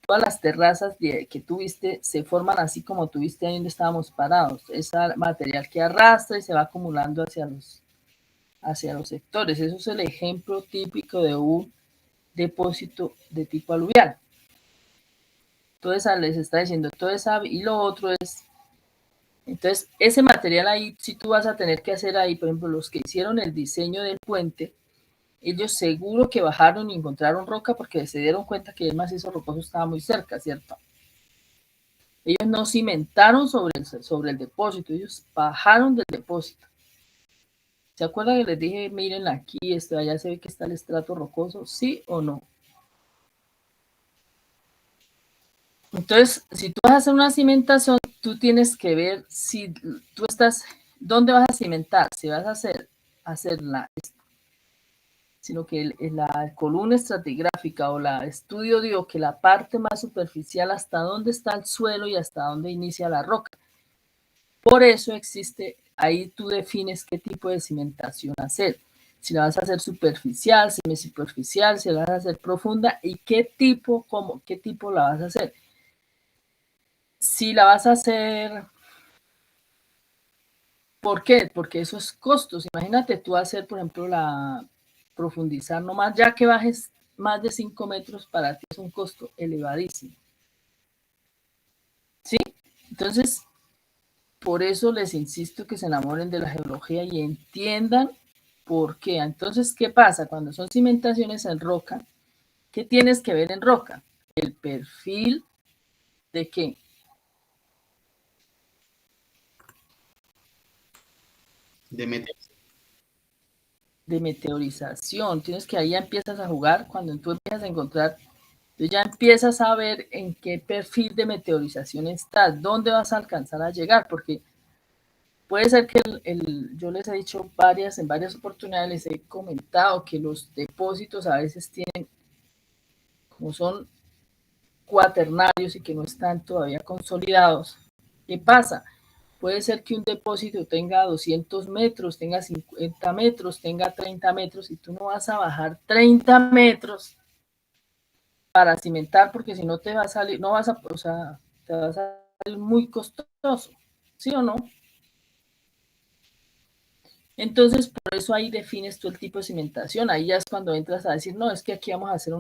todas las terrazas que tuviste se forman así como tuviste ahí donde estábamos parados. Es material que arrastra y se va acumulando hacia los sectores. Eso es el ejemplo típico de un depósito de tipo aluvial. Entonces les está diciendo todo esa, y lo otro es Entonces, ese material ahí, si tú vas a tener que hacer ahí, por ejemplo, los que hicieron el diseño del puente, ellos seguro que bajaron y encontraron roca porque se dieron cuenta que el macizo rocoso estaba muy cerca, ¿cierto? Ellos no cimentaron sobre el depósito, ellos bajaron del depósito. ¿Se acuerdan que les dije, miren aquí, allá se ve que está el estrato rocoso? ¿Sí o no? Entonces, si tú vas a hacer una cimentación, tú tienes que ver si tú estás, ¿dónde vas a cimentar? Si vas a hacerla, sino que la columna estratigráfica o la estudio dio que la parte más superficial hasta dónde está el suelo y hasta dónde inicia la roca. Por eso existe, ahí tú defines qué tipo de cimentación hacer. Si la vas a hacer superficial, semisuperficial, si la vas a hacer profunda y qué tipo la vas a hacer. Si la vas a hacer, ¿por qué? Porque eso es costos. Imagínate tú hacer, por ejemplo, profundizar nomás, ya que bajes más de 5 metros, para ti es un costo elevadísimo. ¿Sí? Entonces, por eso les insisto que se enamoren de la geología y entiendan por qué. Entonces, ¿qué pasa? Cuando son cimentaciones en roca, ¿qué tienes que ver en roca? El perfil de qué? De meteorización. Tienes que ahí ya empiezas a jugar, cuando tú empiezas a encontrar, tú ya empiezas a ver en qué perfil de meteorización estás, dónde vas a alcanzar a llegar, porque puede ser que yo les he dicho en varias oportunidades, les he comentado que los depósitos a veces tienen, como son cuaternarios y que no están todavía consolidados. ¿Qué pasa? Puede ser que un depósito tenga 200 metros, tenga 50 metros, tenga 30 metros y tú no vas a bajar 30 metros para cimentar porque si no te va a salir, no vas a, o sea, te va a salir muy costoso, ¿sí o no? Entonces, por eso ahí defines tú el tipo de cimentación. Ahí ya es cuando entras a decir, no, es que aquí vamos a hacer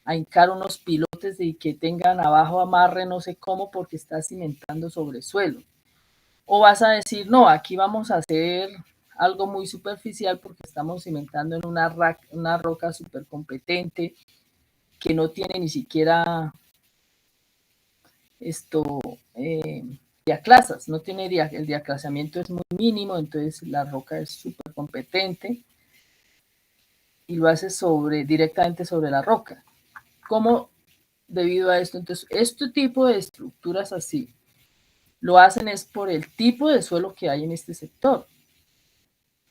a hincar unos pilotes y que tengan abajo amarre, no sé cómo, porque estás cimentando sobre suelo. O vas a decir, no, aquí vamos a hacer algo muy superficial porque estamos cimentando en una roca súper competente que no tiene ni siquiera esto, diaclasas, no tiene el diaclasamiento es muy mínimo, entonces la roca es súper competente y lo haces directamente sobre la roca. ¿Cómo? Debido a esto, entonces, este tipo de estructuras así, lo hacen es por el tipo de suelo que hay en este sector.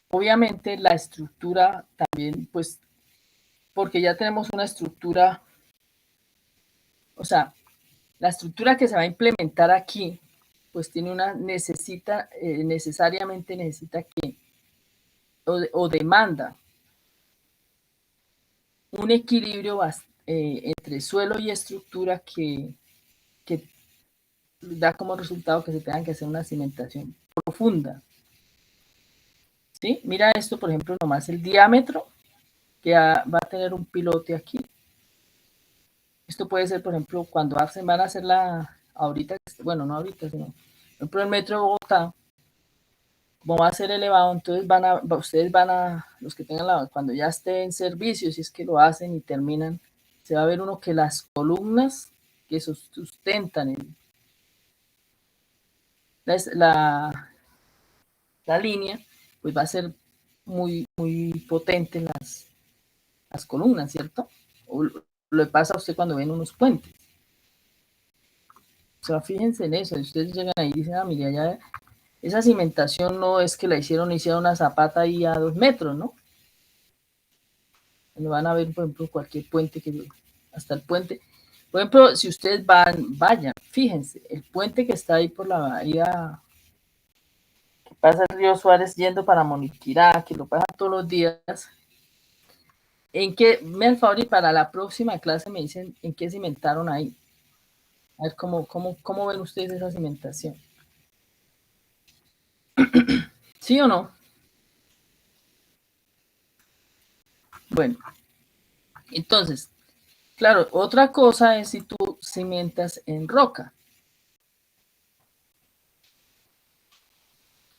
Obviamente la estructura también, pues, porque ya tenemos una estructura, o sea, la estructura que se va a implementar aquí, pues tiene necesariamente necesita que, o demanda un equilibrio entre suelo y estructura que da como resultado que se tengan que hacer una cimentación profunda. ¿Sí? Mira esto, por ejemplo, nomás el diámetro que va a tener un pilote aquí. Esto puede ser, por ejemplo, cuando van a hacer ahorita, bueno, no ahorita, sino, por ejemplo, el metro de Bogotá, como va a ser elevado, entonces ustedes van a, los que tengan cuando ya esté en servicio, si es que lo hacen y terminan, se va a ver uno que las columnas que sustentan la línea, pues va a ser muy, muy potente en las columnas, ¿cierto? O lo pasa a usted cuando ven unos puentes. O sea, fíjense en eso, ustedes llegan ahí y dicen, ah, mira, ya esa cimentación no es que la hicieron una zapata ahí a 2 metros, ¿no? Cuando van a ver, por ejemplo, cualquier puente hasta el puente. Por ejemplo, si ustedes vayan, fíjense, el puente que está ahí por la bahía, que pasa el río Suárez yendo para Moniquirá, que lo pasa todos los días, me al favor y para la próxima clase me dicen en qué cimentaron ahí. A ver cómo ven ustedes esa cimentación. ¿Sí o no? Bueno, entonces, claro, otra cosa es si tú cimentas en roca.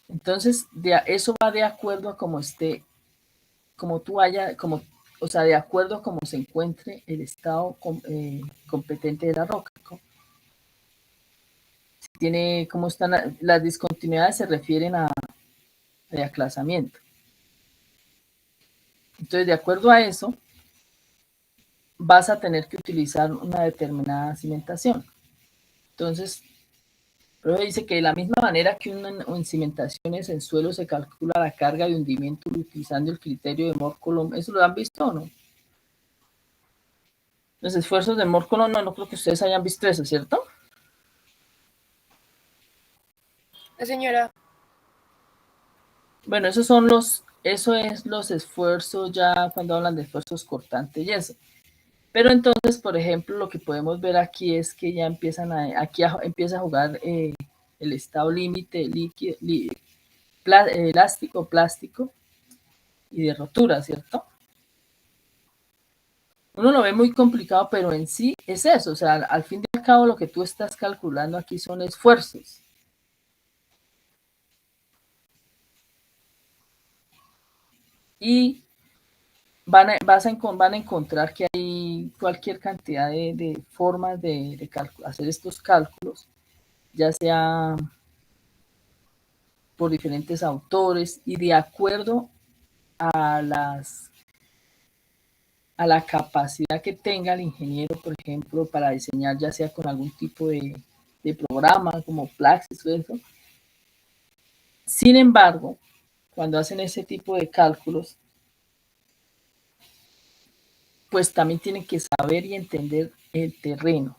Entonces, eso va de acuerdo a cómo esté, como tú haya, como, o sea, de acuerdo a cómo se encuentre el estado competente de la roca. Si tiene, cómo están las discontinuidades, se refieren a aclasamiento. Entonces, de acuerdo a eso, vas a tener que utilizar una determinada cimentación. Entonces, pero dice que de la misma manera que en cimentaciones en suelo se calcula la carga de hundimiento utilizando el criterio de Moore-Coulomb. ¿Eso lo han visto o no? Los esfuerzos de Moore-Coulomb, no creo que ustedes hayan visto eso, ¿cierto? Señora. Bueno, eso es los esfuerzos ya cuando hablan de esfuerzos cortantes y eso. Pero entonces, por ejemplo, lo que podemos ver aquí es que ya empieza a jugar el estado límite líquido, elástico, plástico y de rotura, ¿cierto? Uno lo ve muy complicado, pero en sí es eso. O sea, al fin y al cabo lo que tú estás calculando aquí son esfuerzos. Y van a encontrar que hay cualquier cantidad de formas de hacer estos cálculos, ya sea por diferentes autores y de acuerdo a la capacidad que tenga el ingeniero, por ejemplo, para diseñar ya sea con algún tipo de programa como Plaxis o eso. Sin embargo, cuando hacen ese tipo de cálculos, pues también tienen que saber y entender el terreno,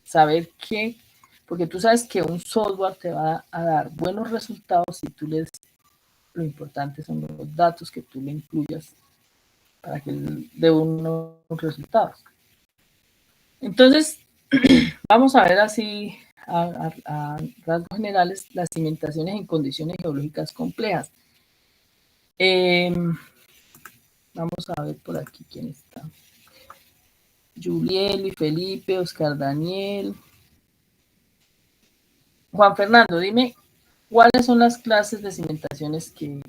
saber qué, porque tú sabes que un software te va a dar buenos resultados si tú lo importante son los datos que tú le incluyas para que dé unos resultados. Entonces, vamos a ver así a rasgos generales las cimentaciones en condiciones geológicas complejas. Vamos a ver por aquí quién está. Juliel y Felipe, Oscar Daniel. Juan Fernando, dime, ¿cuáles son las clases de cimentaciones que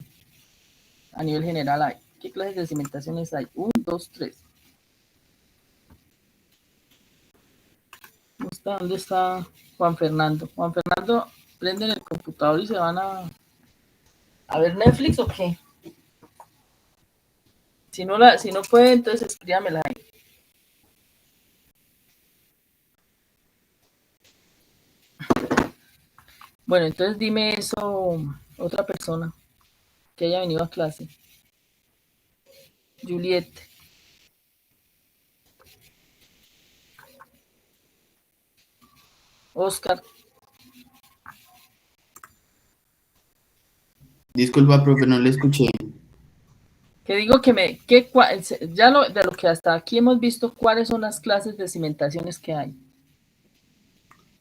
a nivel general hay? ¿Qué clases de cimentaciones hay? 1, 2, 3. ¿Dónde está Juan Fernando? Juan Fernando, prenden el computador y se van a ver Netflix o qué? Si no puede, entonces escríbamela ahí. Bueno, entonces dime eso, otra persona que haya venido a clase. Juliet. Oscar. Disculpa, profe, no le escuché. Que digo ya de lo que hasta aquí hemos visto, ¿cuáles son las clases de cimentaciones que hay?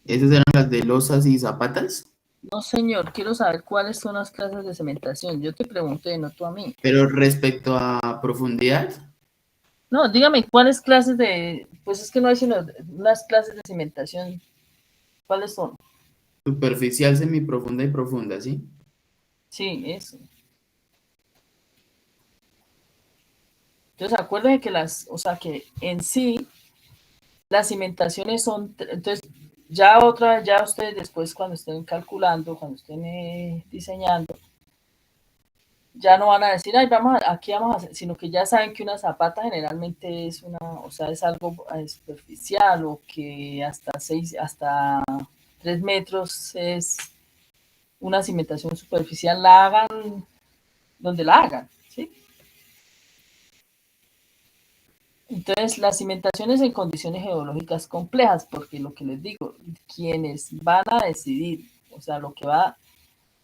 ¿Esas eran las de losas y zapatas? No, señor, quiero saber cuáles son las clases de cimentación. Yo te pregunté, no tú a mí. Pero respecto a profundidad. No, dígame, ¿cuáles clases pues es que no hay sino unas clases de cimentación? ¿Cuáles son? Superficial, semiprofunda y profunda, ¿sí? Sí, eso. Entonces, acuérdense que o sea, que en sí, las cimentaciones son, entonces, ya ustedes después cuando estén calculando, cuando estén diseñando, ya no van a decir, ay, aquí vamos a hacer, sino que ya saben que una zapata generalmente es o sea, es algo superficial o que hasta 3 metros es una cimentación superficial, la hagan donde la hagan, ¿sí? Entonces, las cimentaciones en condiciones geológicas complejas, porque lo que les digo, quienes van a decidir, o sea,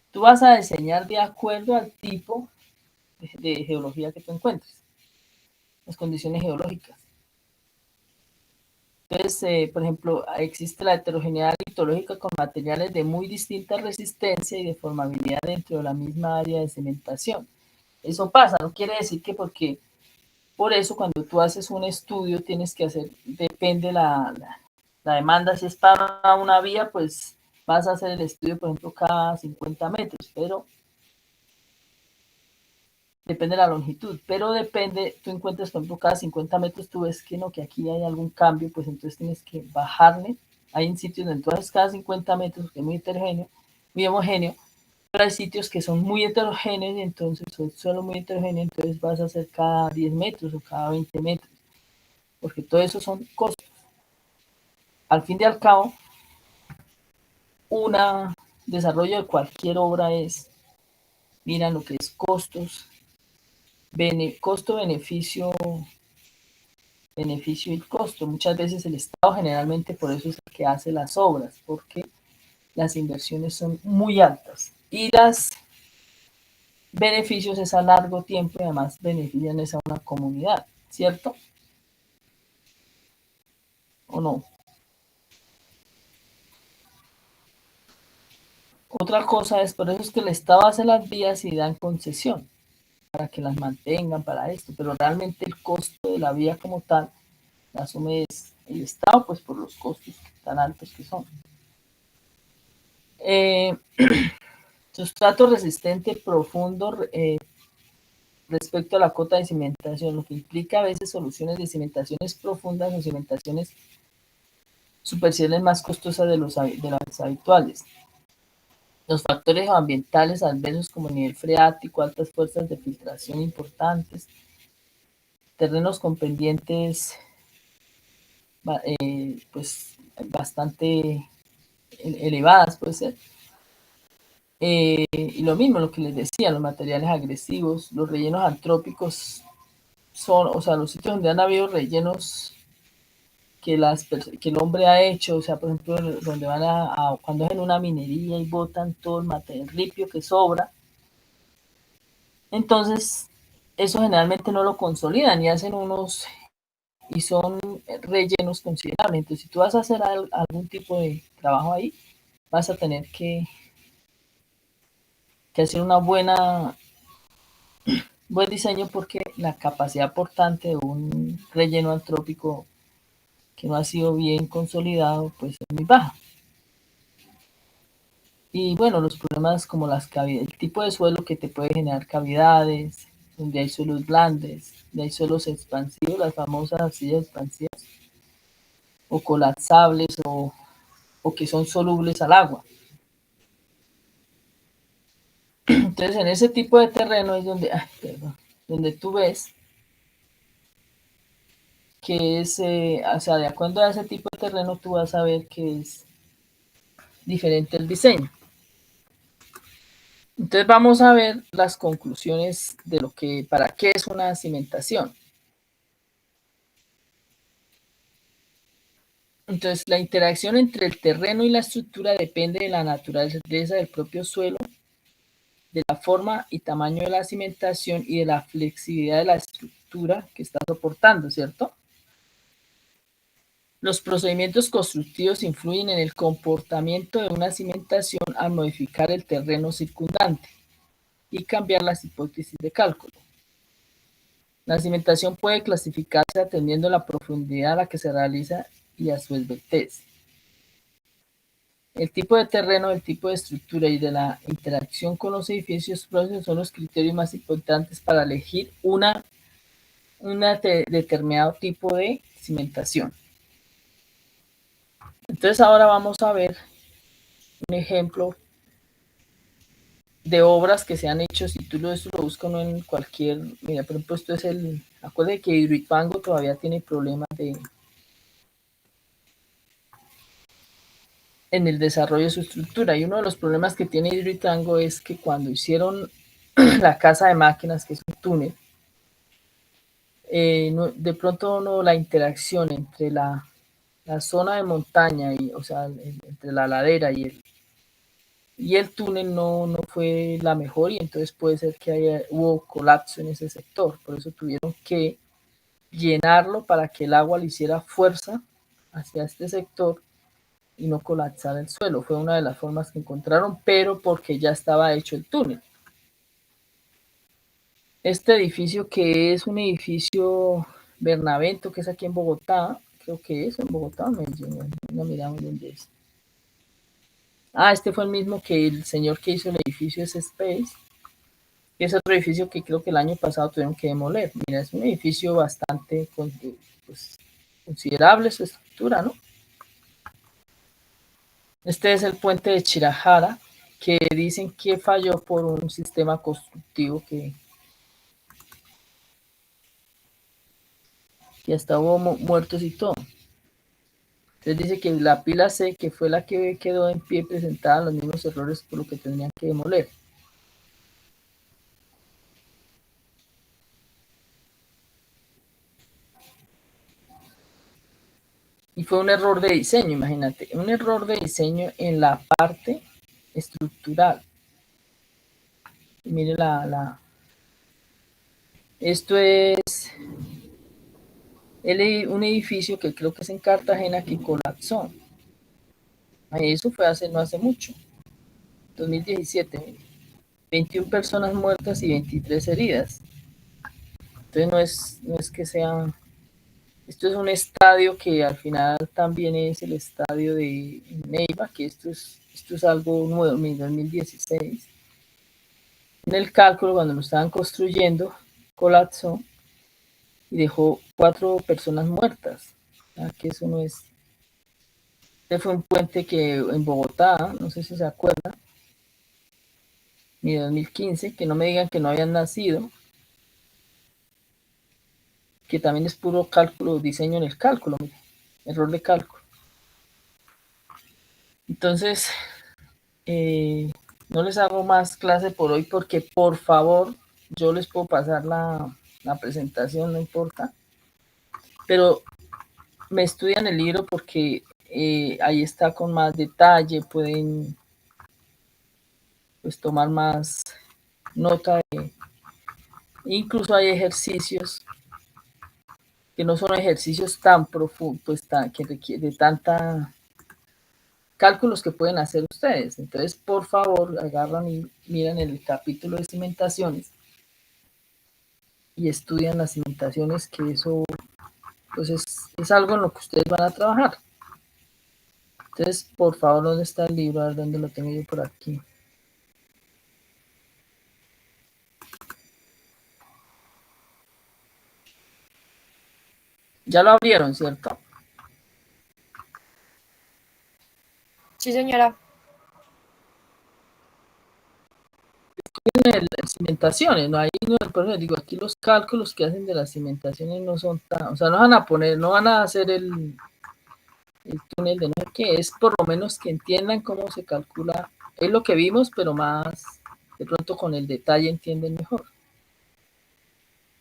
tú vas a diseñar de acuerdo al tipo de geología que tú encuentres, las condiciones geológicas. Entonces, por ejemplo, existe la heterogeneidad litológica con materiales de muy distinta resistencia y deformabilidad dentro de la misma área de cimentación. Eso pasa, no quiere decir que por eso cuando tú haces un estudio tienes que depende la demanda, si es para una vía, pues vas a hacer el estudio, por ejemplo, cada 50 metros, pero depende de la longitud, pero depende, tú encuentras, por ejemplo, cada 50 metros tú ves que no, que aquí hay algún cambio, pues entonces tienes que bajarle. Hay en sitios donde entonces cada 50 metros, que es muy heterogéneo, muy homogéneo, pero hay sitios que son muy heterogéneos y entonces son solo muy heterogéneos, entonces vas a hacer cada 10 metros o cada 20 metros, porque todo eso son costos. Al fin y al cabo, un desarrollo de cualquier obra es, miran lo que es costos, costo-beneficio, beneficio y costo. Muchas veces el Estado generalmente por eso es el que hace las obras, porque las inversiones son muy altas y los beneficios es a largo tiempo y además benefician a una comunidad, ¿cierto? ¿O no? Otra cosa es, por eso es que el Estado hace las vías y dan concesión para que las mantengan para esto, pero realmente el costo de la vía como tal la asume el Estado, pues por los costos tan altos que son. Sustrato resistente profundo respecto a la cota de cimentación, lo que implica a veces soluciones de cimentaciones profundas o cimentaciones superficiales más costosas de las habituales. Los factores ambientales adversos como nivel freático, altas fuerzas de filtración importantes, terrenos con pendientes pues bastante elevadas puede ser. Y lo mismo, lo que les decía, los materiales agresivos, los rellenos antrópicos son, o sea, los sitios donde han habido rellenos que el hombre ha hecho, o sea, por ejemplo, donde van cuando hacen una minería y botan todo el ripio que sobra, entonces eso generalmente no lo consolidan y hacen y son rellenos considerables. Entonces, si tú vas a hacer algún tipo de trabajo ahí, vas a tener que hacer buen diseño porque la capacidad portante de un relleno antrópico que no ha sido bien consolidado, pues es muy baja. Y bueno, los problemas como las cavidades, el tipo de suelo que te puede generar cavidades, donde hay suelos blandos, donde hay suelos expansivos, las famosas arcillas expansivas, o colapsables, o que son solubles al agua. Entonces, en ese tipo de terreno es donde tú ves que es, o sea, de acuerdo a ese tipo de terreno, tú vas a ver que es diferente el diseño. Entonces vamos a ver las conclusiones de para qué es una cimentación. Entonces la interacción entre el terreno y la estructura depende de la naturaleza del propio suelo, de la forma y tamaño de la cimentación y de la flexibilidad de la estructura que está soportando, ¿cierto? Los procedimientos constructivos influyen en el comportamiento de una cimentación al modificar el terreno circundante y cambiar las hipótesis de cálculo. La cimentación puede clasificarse atendiendo a la profundidad a la que se realiza y a su esbeltez. El tipo de terreno, el tipo de estructura y de la interacción con los edificios próximos son los criterios más importantes para elegir un determinado tipo de cimentación. Entonces ahora vamos a ver un ejemplo de obras que se han hecho. Si tú eso lo buscas en cualquier, mira, por ejemplo, esto es acuérdate que Hidroituango todavía tiene problemas en el desarrollo de su estructura, y uno de los problemas que tiene Hidroituango es que cuando hicieron la casa de máquinas, que es un túnel, de pronto la interacción entre la zona de montaña, o sea, entre la ladera y el túnel no fue la mejor, y entonces puede ser que hubo colapso en ese sector. Por eso tuvieron que llenarlo para que el agua le hiciera fuerza hacia este sector y no colapsar el suelo. Fue una de las formas que encontraron, pero porque ya estaba hecho el túnel. Este edificio, que es un edificio Bernavento, que es aquí en Bogotá, creo que es en Bogotá, no miramos dónde es. Este fue el mismo que el señor que hizo el edificio S-Space. Es otro edificio que creo que el año pasado tuvieron que demoler. Mira, es un edificio bastante pues, considerable su estructura, ¿no? Este es el puente de Chirajara, que dicen que falló por un sistema constructivo que hasta hubo muertos y todo. Entonces dice que la pila C, que fue la que quedó en pie, presentaba los mismos errores por lo que tendrían que demoler. Y fue un error de diseño, imagínate, un error de diseño en la parte estructural. Y mire esto es un edificio que creo que es en Cartagena que colapsó. Eso fue no hace mucho, 2017. 21 personas muertas y 23 heridas. Entonces no es que sean... Esto es un estadio que al final también es el estadio de Neiva, que esto es algo nuevo, en 2016. En el cálculo, cuando lo estaban construyendo, colapsó y dejó 4 personas muertas. Que eso no es... Este fue un puente que en Bogotá, no sé si se acuerdan, en 2015, que no me digan que no habían nacido, que también es puro cálculo, diseño en el cálculo, mire, error de cálculo. Entonces, no les hago más clase por hoy porque, por favor, yo les puedo pasar la presentación, no importa, pero me estudian el libro porque ahí está con más detalle, pueden pues tomar más nota incluso hay ejercicios que no son ejercicios tan profundos, pues que requiere de tanta cálculos que pueden hacer ustedes. Entonces, por favor, agarran y miran el capítulo de cimentaciones y estudian las cimentaciones, que eso pues es algo en lo que ustedes van a trabajar. Entonces, por favor, ¿dónde está el libro? A ver, ¿dónde lo tengo yo por aquí? Ya lo abrieron, ¿cierto? Sí, señora. El cimentaciones, ¿no? Ahí no, por eso digo, aquí los cálculos que hacen de las cimentaciones no son tan, o sea, no van a poner, no van a hacer el túnel de no sé qué, es por lo menos que entiendan cómo se calcula, es lo que vimos, pero más, de pronto con el detalle entienden mejor.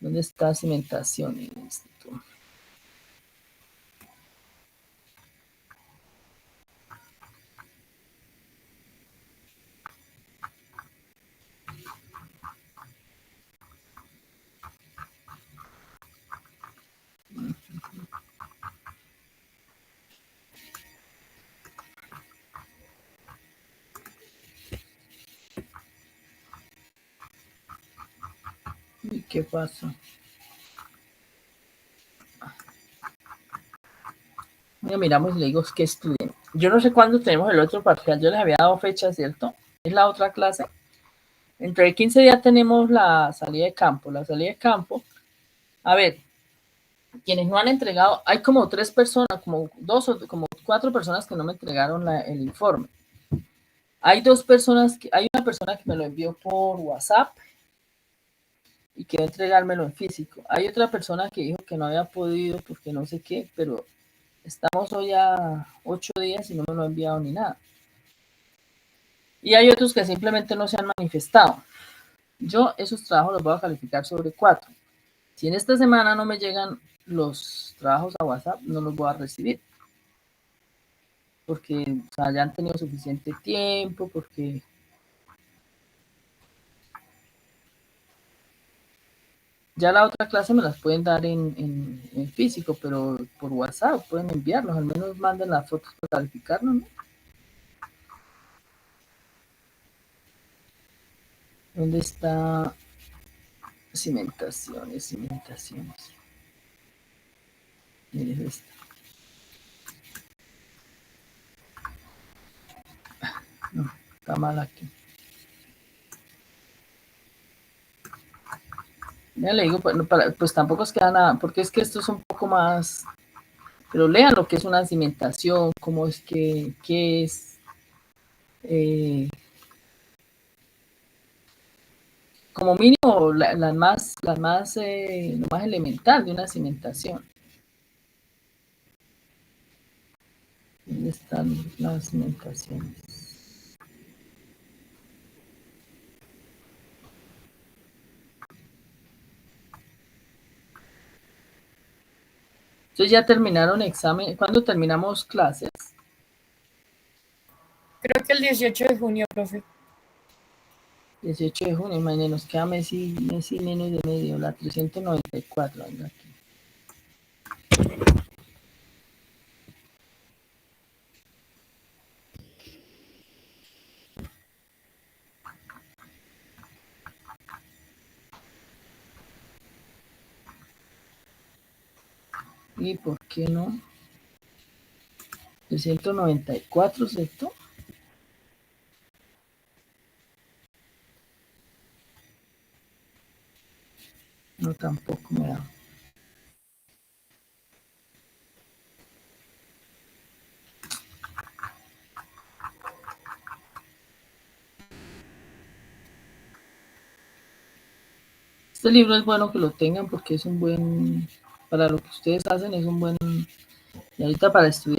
¿Dónde está cimentaciones? ¿Y qué pasa? Mira, miramos y le digo que estudien. Yo no sé cuándo tenemos el otro parcial, yo les había dado fecha, ¿cierto? Es la otra clase. Entre el 15 días tenemos la salida de campo. La salida de campo, a ver, quienes no han entregado, hay como 3 personas, como 2 o como 4 personas que no me entregaron el informe. Hay 2 personas, hay una persona que me lo envió por WhatsApp y quedó entregármelo en físico. Hay otra persona que dijo que no había podido porque no sé qué, pero estamos hoy a 8 días y no me lo ha enviado ni nada. Y hay otros que simplemente no se han manifestado. Yo esos trabajos los voy a calificar sobre 4. Si en esta semana no me llegan los trabajos a WhatsApp, no los voy a recibir. Porque o sea, ya han tenido suficiente tiempo, porque ya la otra clase me las pueden dar en físico, pero por WhatsApp pueden enviarlos, al menos manden las fotos para calificarnos, ¿no? ¿Dónde está cimentaciones? Cimentaciones. Miren esta. No, está mal aquí. Ya le digo, pues tampoco es que nada, porque es que esto es un poco más, pero lean lo que es una cimentación, cómo es qué es, eh, como mínimo lo más elemental de una cimentación. ¿Dónde están las cimentaciones? Entonces ya terminaron examen. ¿Cuándo terminamos clases? Creo que el 18 de junio, profe. 18 de junio, mañana nos queda mes y menos de medio, la 394. Venga aquí. ¿Y por qué no? 394, ¿cierto? No, tampoco me da. Este libro es bueno que lo tengan porque es un buen, para lo que ustedes hacen es un buen, y ahorita para estudiar.